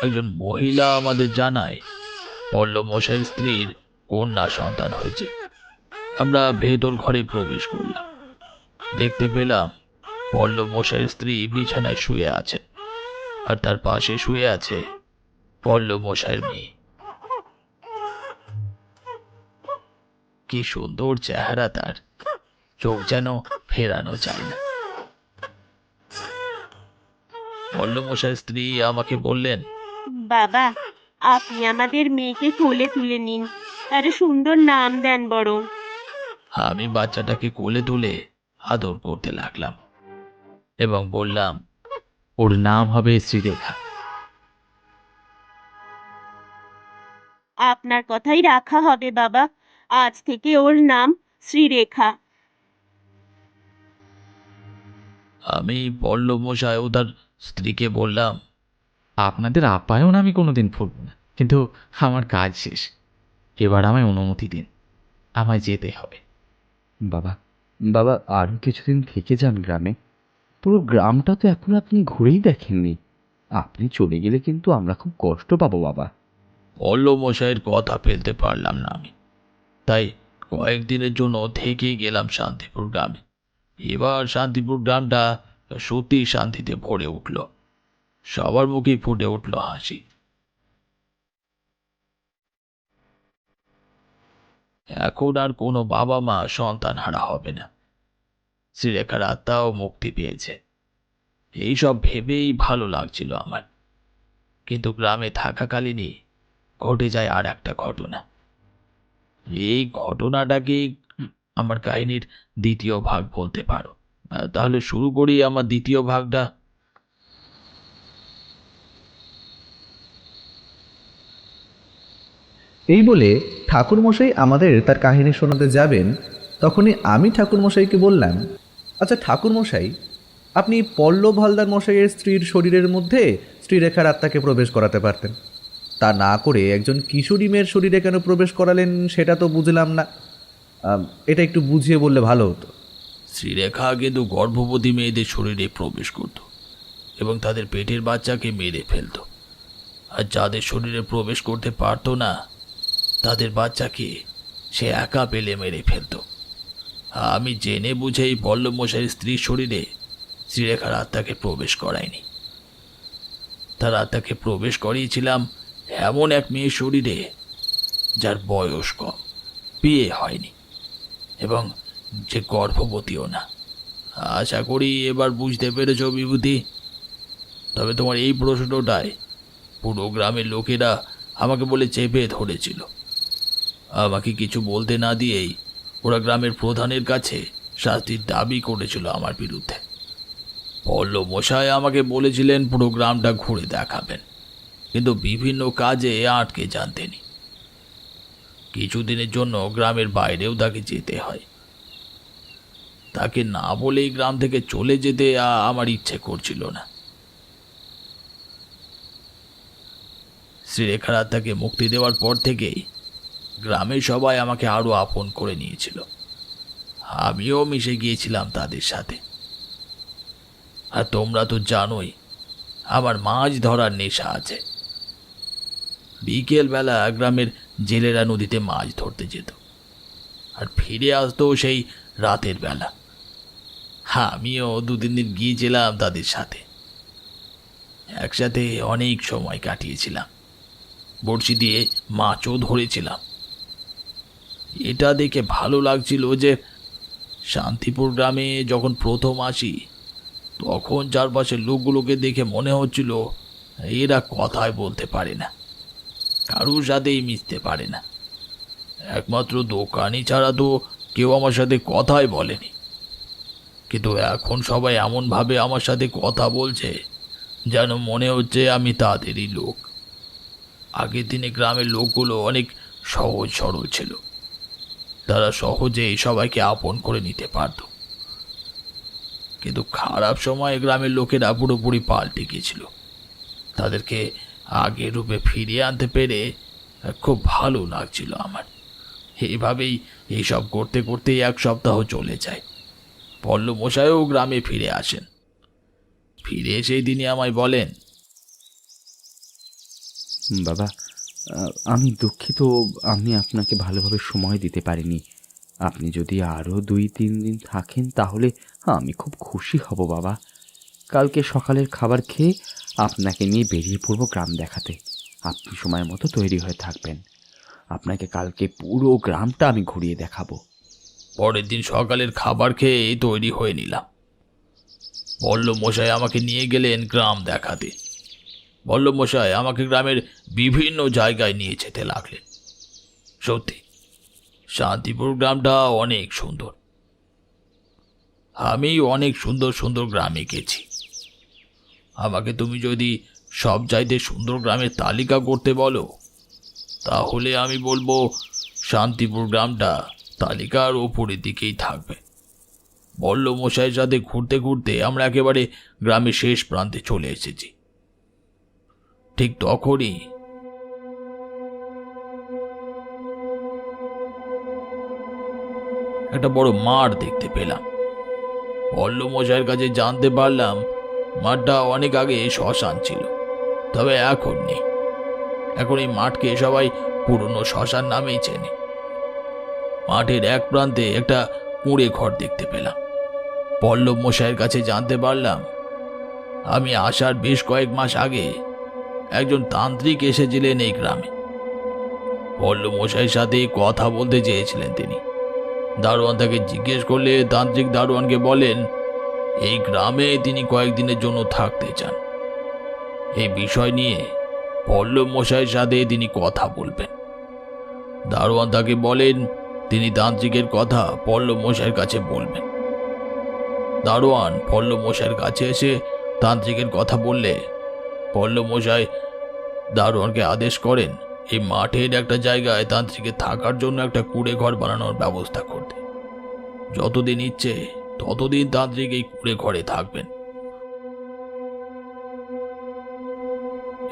একজন মহিলা আমাদের জানায় পল্লব মশাইয়ের স্ত্রীর কন্যা সন্তান হয়েছে। আমরা ভেতর ঘরে প্রবেশ করলাম। দেখতে পেলাম পল্লব মশাইয়ের স্ত্রী বিছানায় শুয়ে আছে, আর তার পাশে শুয়ে আছে পল্লব মশাইয়ের মেয়ে। কি সুন্দর চেহারা তার, চোখ যেন ফেরানো যায় না। পল্লব মশাইয়ের স্ত্রী আমাকে বললেন, বাবা, আপনি আমাদের মেয়েকে কোলে তুলে নিন, আর সুন্দর নাম দেন বরং। আমি বাচ্চাটাকে কোলে তুলে আদর করতে লাগলাম এবং বললাম, ওর নাম হবে শ্রীরেখা। আপনার কথাই রাখা হবে বাবা, আজ থেকে ওর নাম শ্রীরেখা। আমি পল্লব মশাই ও তার স্ত্রীকে বললাম, আপনাদের আপ্যায়ন আমি কোনোদিন ভুলব না, কিন্তু আমার কাজ শেষ। এবার আমায় অনুমতি দিন, আমায় যেতে হবে। বাবা, বাবা, আরও কিছুদিন থেকে যান গ্রামে। পুরো গ্রামটা তো এখন আপনি ঘুরেই দেখেননি। আপনি চলে গেলে কিন্তু আমরা খুব কষ্ট পাবো বাবা। পল্লব মশাইয়ের কথা ফেলতে পারলাম না আমি, তাই কয়েকদিনের জন্য থেকেই গেলাম শান্তিপুর গ্রামে। এবার শান্তিপুর গ্রামটা সত্যিই শান্তিতে ভরে উঠল। সবার মুখেই ফুটে উঠল হাসি। এখন আর কোনো বাবা মা সন্তান হারা হবে না। শ্রীরেখার আত্মাও মুক্তি পেয়েছে। এইসব ভেবেই ভালো লাগছিল আমার। কিন্তু গ্রামে থাকাকালীনই ঘটে যায় আর একটা ঘটনা। এই ঘটনাটাকে আমার কাহিনীর দ্বিতীয় ভাগ বলতে পারো। তাহলে শুরু করি আমার দ্বিতীয় ভাগটা। এই বলে ঠাকুরমশাই আমাদের তার কাহিনী শোনাতে যাবেন, তখনই আমি ঠাকুরমশাইকে বললাম, আচ্ছা ঠাকুরমশাই, আপনি পল্লব হালদার মশাইয়ের স্ত্রীর শরীরের মধ্যে শ্রীরেখার আত্মাকে প্রবেশ করাতে পারতেন। তা না করে একজন কিশোরী মেয়ের শরীরে কেন প্রবেশ করালেন সেটা তো বুঝলাম না। এটা একটু বুঝিয়ে বললে ভালো হতো। শ্রীরেখা কিন্তু গর্ভবতী মেয়েদের শরীরে প্রবেশ করত এবং তাদের পেটের বাচ্চাকে মেরে ফেলত। আর যাদের শরীরে প্রবেশ করতে পারতো না, তাদের বাচ্চাকে সে একা পেলে মেরে ফেলত। আমি জেনে বুঝেই পল্লব মশাইয়ের স্ত্রীর শরীরে শ্রীরেখার আত্মাকে প্রবেশ করাইনি। তার আত্মাকে প্রবেশ করিয়েছিলাম এমন এক মেয়ের শরীরে যার বয়স কম, বিয়ে হয়নি এবং যে গর্ভবতীও না। আশা করি এবার বুঝতে পেরেছ বিভূতি। তবে তোমার এই প্রশ্নটায় পুরো গ্রামের লোকেরা আমাকে বলে চেপে ধরেছিল। আমাকে কিছু বলতে না দিয়েই ওরা গ্রামের প্রধানের কাছে শাস্তির দাবি করেছিল আমার বিরুদ্ধে। পল্লব মশাই আমাকে বলেছিলেন পুরো গ্রামটা ঘুরে দেখাবেন, কিন্তু বিভিন্ন কাজে আটকে যান তিনি। কিছুদিনের জন্য গ্রামের বাইরেও তাকে যেতে হয়। তাকে না বলেই গ্রাম থেকে চলে যেতে আমার ইচ্ছে করছিল না। শ্রীরেখার আত্মাকে মুক্তি দেওয়ার পর থেকেই গ্রামের সবাই আমাকে আরো আপন করে নিয়েছিল। আমিও মিশে গিয়েছিলাম তাদের সাথে। আর তোমরা তো জানোই আমার মাছ ধরার নেশা আছে। বিকেলবেলা গ্রামের জেলেরা নদীতে মাছ ধরতে যেত আর ফিরে আসতো সেই রাতের বেলা। আমিও 2-3 দিন গিয়েছিলাম তাদের সাথে। একসাথে অনেক সময় কাটিয়েছিলাম, বড়শি দিয়ে মাছও ধরেছিলাম। এটা দেখে ভালো লাগছিল যে শান্তিপুর গ্রামে যখন প্রথম আসি, তখন চারপাশের লোকগুলোকে দেখে মনে হচ্ছিল এরা কথাই বলতে পারে না, কারোর সাথেই মিশতে পারে না। একমাত্র দোকানি ছাড়া তো কেউ আমার সাথে কথাই বলেনি। কিন্তু এখন সবাই এমনভাবে আমার সাথে কথা বলছে যেন মনে হচ্ছে আমি তাদেরই লোক। আগের দিনে গ্রামের লোকগুলো অনেক সহজ সরল ছিল। তারা সহজেই সবাইকে আপন করে নিতে পারত। কিন্তু খারাপ সময়ে গ্রামের লোকেরা পুরোপুরি পাল্টে গিয়েছিল। তাদেরকে আগের রূপে ফিরিয়ে আনতে পেরে খুব ভালো লাগছিল আমার। এইভাবেই এইসব করতে করতেই 1 সপ্তাহ চলে যায়। পল্লব মশাইও গ্রামে ফিরে আসেন। ফিরে সেই দিনই আমায় বলেন, বাবা, আমি দুঃখিত আমি আপনাকে ভালোভাবে সময় দিতে পারিনি। আপনি যদি আরও 2-3 দিন থাকেন তাহলে আমি খুব খুশি হব বাবা। কালকে সকালের খাবার খেয়ে আপনাকে নিয়ে বেরিয়ে পড়ব গ্রাম দেখাতে। আপনি সময় মতো তৈরি হয়ে থাকবেন। আপনাকে কালকে পুরো গ্রামটা আমি ঘুরিয়ে দেখাবো। পরের দিন সকালের খাবার খেয়ে তৈরি হয়ে নিলাম। পল্লব মশাই আমাকে নিয়ে গেলেন গ্রাম দেখাতে। পল্লব মশাই আমাকে গ্রামের বিভিন্ন জায়গায় নিয়ে যেতে লাগলেন। সত্যি শান্তিপুর গ্রামটা অনেক সুন্দর। আমি অনেক সুন্দর সুন্দর গ্রামে গেছি। আমাকে তুমি যদি সব চাইতে সুন্দর গ্রামের তালিকা করতে বলো, তাহলে আমি বলবো শান্তিপুর গ্রামটা তালিকার ওপরের দিকেই থাকবে। পল্লব মশাইয়ের সাথে ঘুরতে ঘুরতে আমরা একেবারে গ্রামের শেষ প্রান্তে চলে এসেছি। ঠিক তখনই একটা বড় মাঠ দেখতে পেলাম। পল্লব মশাইয়ের কাছে জানতে পারলাম মাঠটা অনেক আগে শ্মশান ছিল, তবে এখন নেই। এখন এই মাঠকে সবাই পুরনো শ্মশান নামেই চেনে। মাঠের এক প্রান্তে একটা কুঁড়ে ঘর দেখতে পেলাম। পল্লব মশাইয়ের কাছে জানতে পারলাম আমি আসার বেশ কয়েক মাস আগে একজন তান্ত্রিক এসেছিলেন এই গ্রামে। পল্লব মশাইয়ের সাথে কথা বলতে চেয়েছিলেন তিনি। দারোয়ান তাকে জিজ্ঞেস করলে তান্ত্রিক দারোয়ানকে বলেন এই গ্রামে তিনি কয়েকদিনের জন্য থাকতে চান। এই বিষয় নিয়ে পল্লব মশাইয়ের সাথে তিনি কথা বলবেন। দারোয়ান তাকে বলেন তিনি তান্ত্রিকের কথা পল্লব মশাইয়ের কাছে বলবেন। দারোয়ান পল্লব মশাইয়ের কাছে এসে তান্ত্রিকের কথা বললে পল্লব মশাই দারোয়ানকে আদেশ করেন এই মাঠের একটা জায়গায় তান্ত্রিকের থাকার জন্য একটা কুঁড়ে ঘর বানানোর ব্যবস্থা করতে। যতদিন ইচ্ছে ততদিন তান্ত্রিক এই কুঁড়ে ঘরে থাকবেন।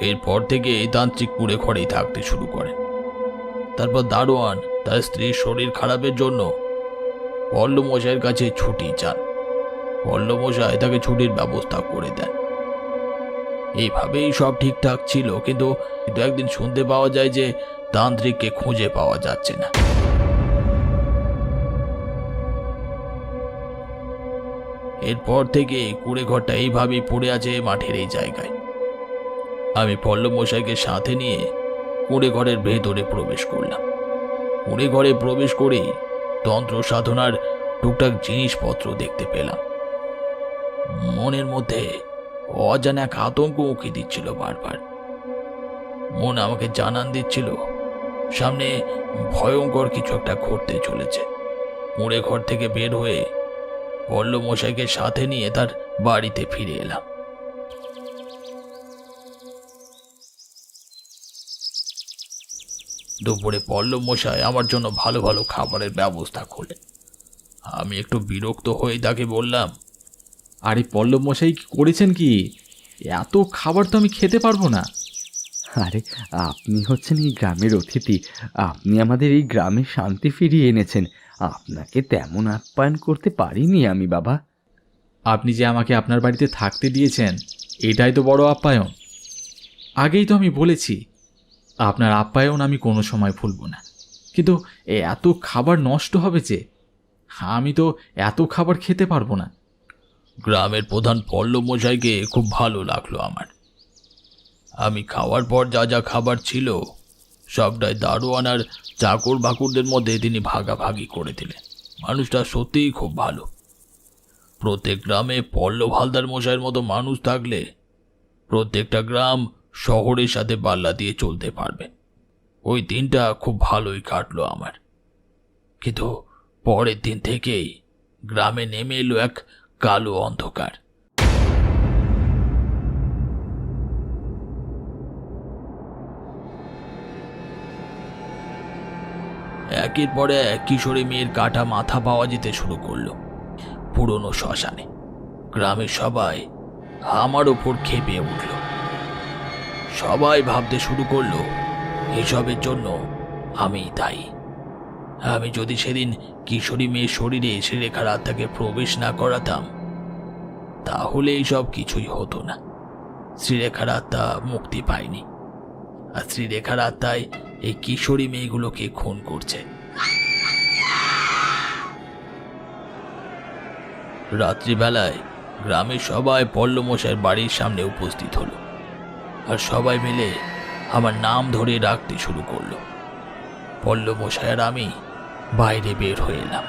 এরপর থেকে এই তান্ত্রিক কুঁড়ে ঘরেই থাকতে শুরু করেন। তারপর দারোয়ান তার স্ত্রীর শরীর খারাপের জন্য পল্লব মশাইয়ের কাছে ছুটি চান। পল্লব মশাই তাকে ছুটির ব্যবস্থা করে দেন। এইভাবেই সব ঠিকঠাক ছিল, কিন্তু একদিন শুনতে পাওয়া যায় যে তান্ত্রিককে খুঁজে পাওয়া যাচ্ছে না। এরপর থেকে কুঁড়ে ঘরটা এইভাবেই পড়ে আছে মাঠের এই জায়গায়। আমি পল্লব মশাইকে সাথে নিয়ে কুঁড়ে ঘরের ভেতরে প্রবেশ করলাম। কুঁড়ে ঘরে প্রবেশ করেই তন্ত্র সাধনার টুকটাক জিনিসপত্র দেখতে পেলাম। মনের মধ্যে অজানা এক আতঙ্ক উঁকি দিচ্ছিল বারবার। মন আমাকে জানান দিচ্ছিল সামনে ভয়ঙ্কর কিছু একটা ঘটতে চলেছে। কুঁড়ে ঘর থেকে বের হয়ে পল্লব মশাইকে সাথে নিয়ে তার বাড়িতে ফিরে এলাম। দুপুরে পল্লব মশাই আমার জন্য ভালো ভালো খাবারের ব্যবস্থা করলেন। আমি একটু বিরক্ত হয়ে তাকে বললাম, আরে পল্লব মশাই কি করেছেন কি? এত খাবার তো আমি খেতে পারবো না। আরে আপনি হচ্ছেন এই গ্রামের অতিথি, আপনি আমাদের এই গ্রামে শান্তি ফিরিয়ে এনেছেন, আপনাকে তেমন আপ্যায়ন করতে পারিনি আমি বাবা। আপনি যে আমাকে আপনার বাড়িতে থাকতে দিয়েছেন এটাই তো বড় আপ্যায়ন। আগেই তো আমি বলেছি আপনার আপ্যায়ন আমি কোনো সময় ভুলব না, কিন্তু এত খাবার নষ্ট হবে যে, আমি তো এত খাবার খেতে পারবো না। গ্রামের প্রধান পল্লব মশাইকে খুব ভালো লাগলো আমার। আমি খাওয়ার পর যা যা খাবার ছিল সবটাই দারোয়ান আর চাকর বাকুরদের মধ্যে তিনি ভাগাভাগি করে দিলেন। মানুষটা সত্যিই খুব ভালো। প্রত্যেক গ্রামে পল্লব হালদার মশাইয়ের মতো মানুষ থাকলে প্রত্যেকটা গ্রাম শহরের সাথে পাল্লা দিয়ে চলতে পারবে। ওই দিনটা খুব ভালোই কাটলো আমার। কিন্তু পরের দিন থেকেই গ্রামে নেমে এলো এক কালো অন্ধকার। একের পরে এক কিশোরী মেয়ের কাটা মাথা পাওয়া যেতে শুরু করলো পুরনো শ্মশানে। গ্রামের সবাই আমার ওপর ক্ষেপে উঠল। সবাই ভাবতে শুরু করলো এসবের জন্য আমিই দায়ী। আমি যদি সেদিন কিশোরী মেয়ের শরীরে শ্রীরেখার আত্মাকে প্রবেশ না করাতাম তাহলে এইসব কিছুই হতো না। শ্রীরেখার আত্মা মুক্তি পায়নি, আর শ্রীরেখার আত্মায় এই কিশোরী মেয়েগুলোকে খুন করছে। রাত্রিবেলায় গ্রামের সবাই পল্লব মশাইয়ের বাড়ির সামনে উপস্থিত হলো, আর সবাই মিলে আমার নাম ধরে ডাকতে শুরু করলো। পল্লব মশাই আর আমি বাইরে বের হয়ে এলাম।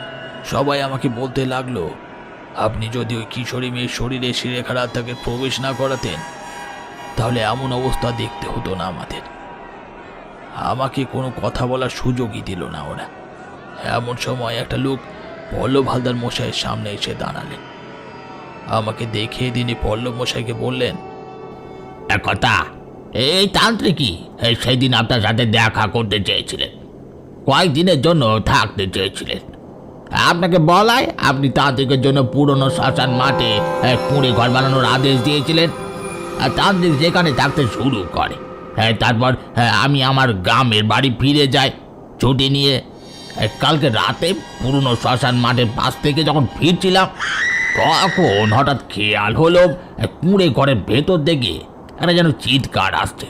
সবাই আমাকে বলতে লাগলো, আপনি যদি ওই কিশোরী মেয়ের শরীরে শ্রীরেখার আত্মাকে প্রবেশ না করাতেন তাহলে এমন অবস্থা দেখতে হতো না আমাদের। আমাকে কোনো কথা বলার সুযোগই দিল না ওরা। এমন সময় একটা লোক পল্লব হালদার মশাইয়ের সামনে এসে দাঁড়ালেন। আমাকে দেখে তিনি পল্লব মশাইকে বললেন, এক কথা, এই তান্ত্রিকই সেদিন আপনার সাথে দেখা করতে চেয়েছিলেন, কয়েকদিনের জন্য থাকতে চেয়েছিলেন। আপনাকে বলায় আপনি তান্ত্রিকের জন্য পুরনো শ্মশান মাঠে কুঁড়ে ঘর বানানোর আদেশ দিয়েছিলেন, আর তান্ত্রিক যেখানে থাকতে শুরু করে। তারপর আমি আমার গ্রামের বাড়ি ফিরে যাই ছুটি নিয়ে। কালকে রাতে পুরনো শ্মশান মাঠের পাশ থেকে যখন ফিরছিলাম তখন হঠাৎ খেয়াল হলো কুঁড়ে ঘরের ভেতর থেকে একটা যেন চিৎকার আসছে।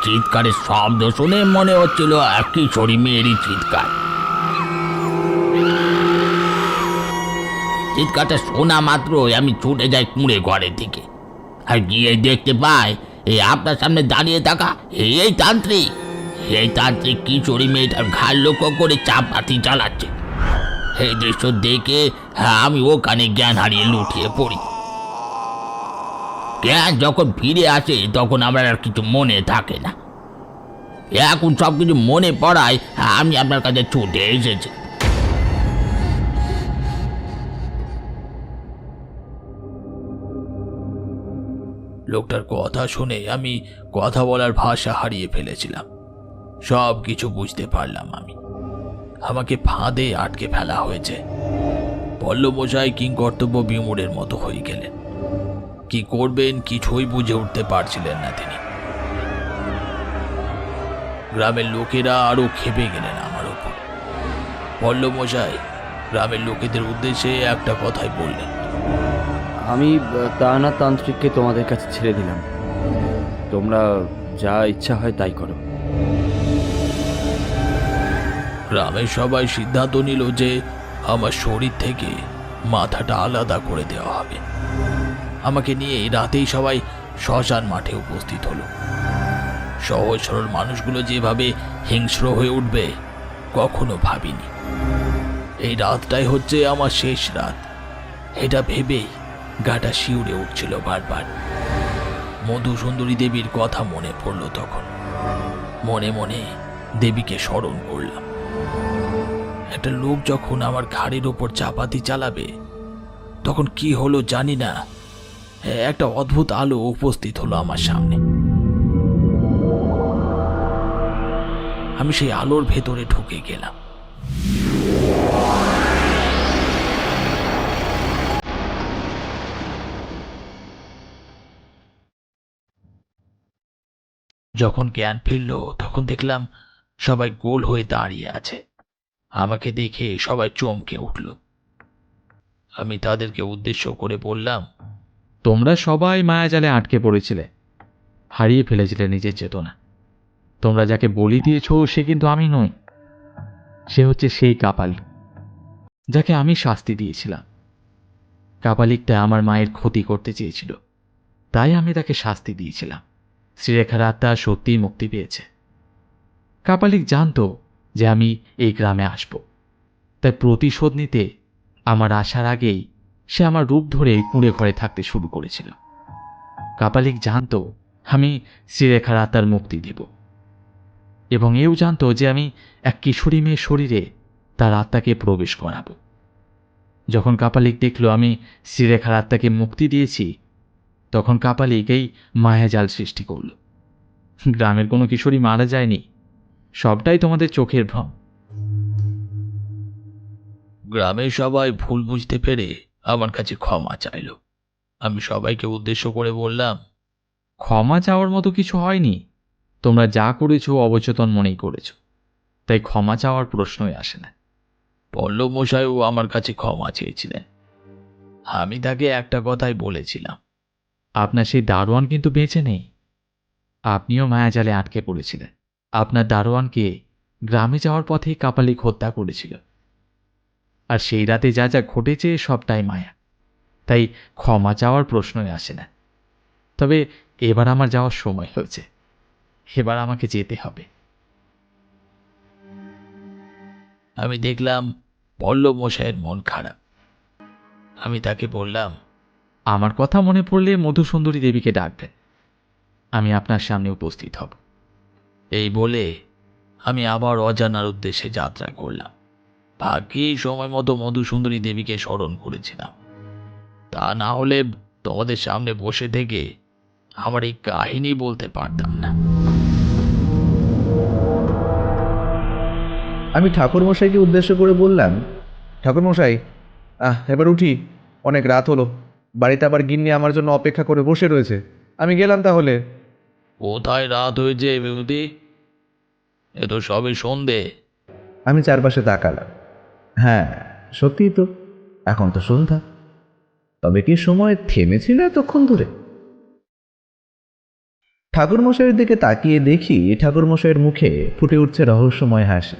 চিৎকারের শব্দ শুনে মনে হচ্ছিল কিশোরী মেয়েরই চিৎকার। চিৎকারটা শোনা মাত্রই আমি ছুটে যাই কুঁড়ে ঘরের দিকে, আর গিয়ে দেখতে পাই এই আপনার সামনে দাঁড়িয়ে থাকা এই তান্ত্রিক কিশোরী মেয়েটার ঘাড় লক্ষ্য করে চাপাতি চালাচ্ছে। এই দৃশ্য দেখে আমি ওখানে জ্ঞান হারিয়ে লুটিয়ে পড়ি। জ্ঞান যখন ফিরে আসে তখন আমার আর কিছু মনে থাকে না। এখন সব কিছু মনে পড়ায় আমি আপনার কাছে ছুটে এসেছি। লোকটার কথা শুনে আমি কথা বলার ভাষা হারিয়ে ফেলেছিলাম। সব কিছু বুঝতে পারলাম। আমাকে ফাঁদে আটকে ফেলা হয়েছে। পল্লবমশাই কিংকর্তব্য বিমূঢ়ের মতো হয়ে গেলেন। কি করবেন কিছুই বুঝে উঠতে পারছিলেন না তিনি। গ্রামের লোকেরা আরো ক্ষেপে গেলেন আমার উপর। পল্লবমশাই গ্রামের লোকেদের উদ্দেশ্যে একটা কথাই বললেন। আমি তারানাথ তান্ত্রিককে তোমাদের কাছে ছেড়ে দিলাম, তোমরা যা ইচ্ছা হয় তাই করো। গ্রামের সবাই সিদ্ধান্ত নিল যে আমার শরীর থেকে মাথাটা আলাদা করে দেওয়া হবে। আমাকে নিয়ে রাতেই সবাই শ্মশান মাঠে উপস্থিত হলো। সহজ সরল মানুষগুলো যেভাবে হিংস্র হয়ে উঠবে কখনো ভাবিনি। এই রাতটাই হচ্ছে আমার শেষ রাত, এটা ভেবেই গাটা শিউরে উঠছিল বারবার। মধুসুন্দরী দেবীর কথা মনে পড়ল তখন। মনে মনে দেবীকে স্মরণ করলাম। একটা লোক যখন আমার ঘাড়ের ওপর চাপাতি চালাবে তখন কি হলো জানি না, একটা অদ্ভুত আলো উপস্থিত হলো আমার সামনে। আমি সেই আলোর ভেতরে ঢুকে গেলাম। যখন জ্ঞান ফিরল তখন দেখলাম সবাই গোল হয়ে দাঁড়িয়ে আছে। আমাকে দেখে সবাই চমকে উঠল। আমি তাদেরকে উদ্দেশ্য করে বললাম, তোমরা সবাই মায়াজালে আটকে পড়েছিলে, হারিয়ে ফেলেছিলে নিজের চেতনা। তোমরা যাকে বলি দিয়েছো সে কিন্তু আমি নই, সে হচ্ছে সেই কাপালিক যাকে আমি শাস্তি দিয়েছিলাম। কাপালিকটা আমার মায়ের ক্ষতি করতে চেয়েছিল, তাই আমি তাকে শাস্তি দিয়েছিলাম। শ্রীরেখার আত্মা সত্যিই মুক্তি পেয়েছে। কাপালিক জানতো যে আমি এই গ্রামে আসব, তাই প্রতিশোধ নিতে আমার আসার আগেই সে আমার রূপ ধরে কুঁড়ে ঘরে থাকতে শুরু করেছিল। কাপালিক জানতো আমি শ্রীরেখার আত্মার মুক্তি দেব, এবং এও জানতো যে আমি এক কিশোরী মেয়ের শরীরে তার আত্মাকে প্রবেশ করাব। যখন কাপালিক দেখল আমি শ্রীরেখার আত্মাকে মুক্তি দিয়েছি, তখন কাপালিক এই মায়াজাল সৃষ্টি করল। গ্রামের কোনো কিশোরী মারা যায়নি, সবটাই তোমাদের চোখের ভ্রম। গ্রামের সবাই ভুল বুঝতে পেরে আমার কাছে ক্ষমা চাইল। আমি সবাইকে উদ্দেশ্য করে বললাম, ক্ষমা চাওয়ার মতো কিছু হয়নি। তোমরা যা করেছো অবচেতন মনেই করেছো, তাই ক্ষমা চাওয়ার প্রশ্নই আসে না। পল্লব মশাইও আমার কাছে ক্ষমা চেয়েছিলেন। আমি তাকে একটা কথাই বলেছিলাম, আপনার সেই দারোয়ান কিন্তু বেঁচে নেই। আপনিও মায়াজালে আটকে পড়েছিলেন। আপনার দারোয়ানকে গ্রামে যাওয়ার পথেই কাপালিক হত্যা করেছিল। আর সেই রাতে যা যা ঘটেছে সবটাই মায়া, তাই ক্ষমা চাওয়ার প্রশ্নই আসে না। তবে এবার আমার যাওয়ার সময় হয়েছে, এবার আমাকে যেতে হবে। আমি দেখলাম পল্লব মশাইয়ের মন খারাপ। আমি তাকে বললাম, আমার কথা মনে পড়লে মধুসুন্দরী দেবীকে ডাকবেন, আমি আপনার সামনে উপস্থিত হব। এই বলে আমি আবার অজানার উদ্দেশ্যে যাত্রা করলাম। ভাগ্যেই সময় মতো মধুসুন্দরী দেবীকে স্মরণ করেছিলাম, তা না হলে তোমাদের সামনে বসে থেকে আমার এই কাহিনী বলতে পারতাম না। আমি ঠাকুরমশাইকে উদ্দেশ্য করে বললাম, ঠাকুরমশাই, এবার উঠি, অনেক রাত হলো। বাড়িতে আবার গিন্নি আমার জন্য অপেক্ষা করে বসে রয়েছে। আমি গেলাম তাহলে। কোথায় রাত হয়েছে বিভূতি? এ তো সবে সন্ধে। আমি চারপাশে তাকালাম। হ্যাঁ, সত্যিই তো, এখন তো সন্ধ্যা। তবে কি সময় থেমেছিল এতক্ষণ ধরে? ঠাকুরমশাইয়ের দিকে তাকিয়ে দেখি ঠাকুরমশাইয়ের মুখে ফুটে উঠছে রহস্যময় হাসি।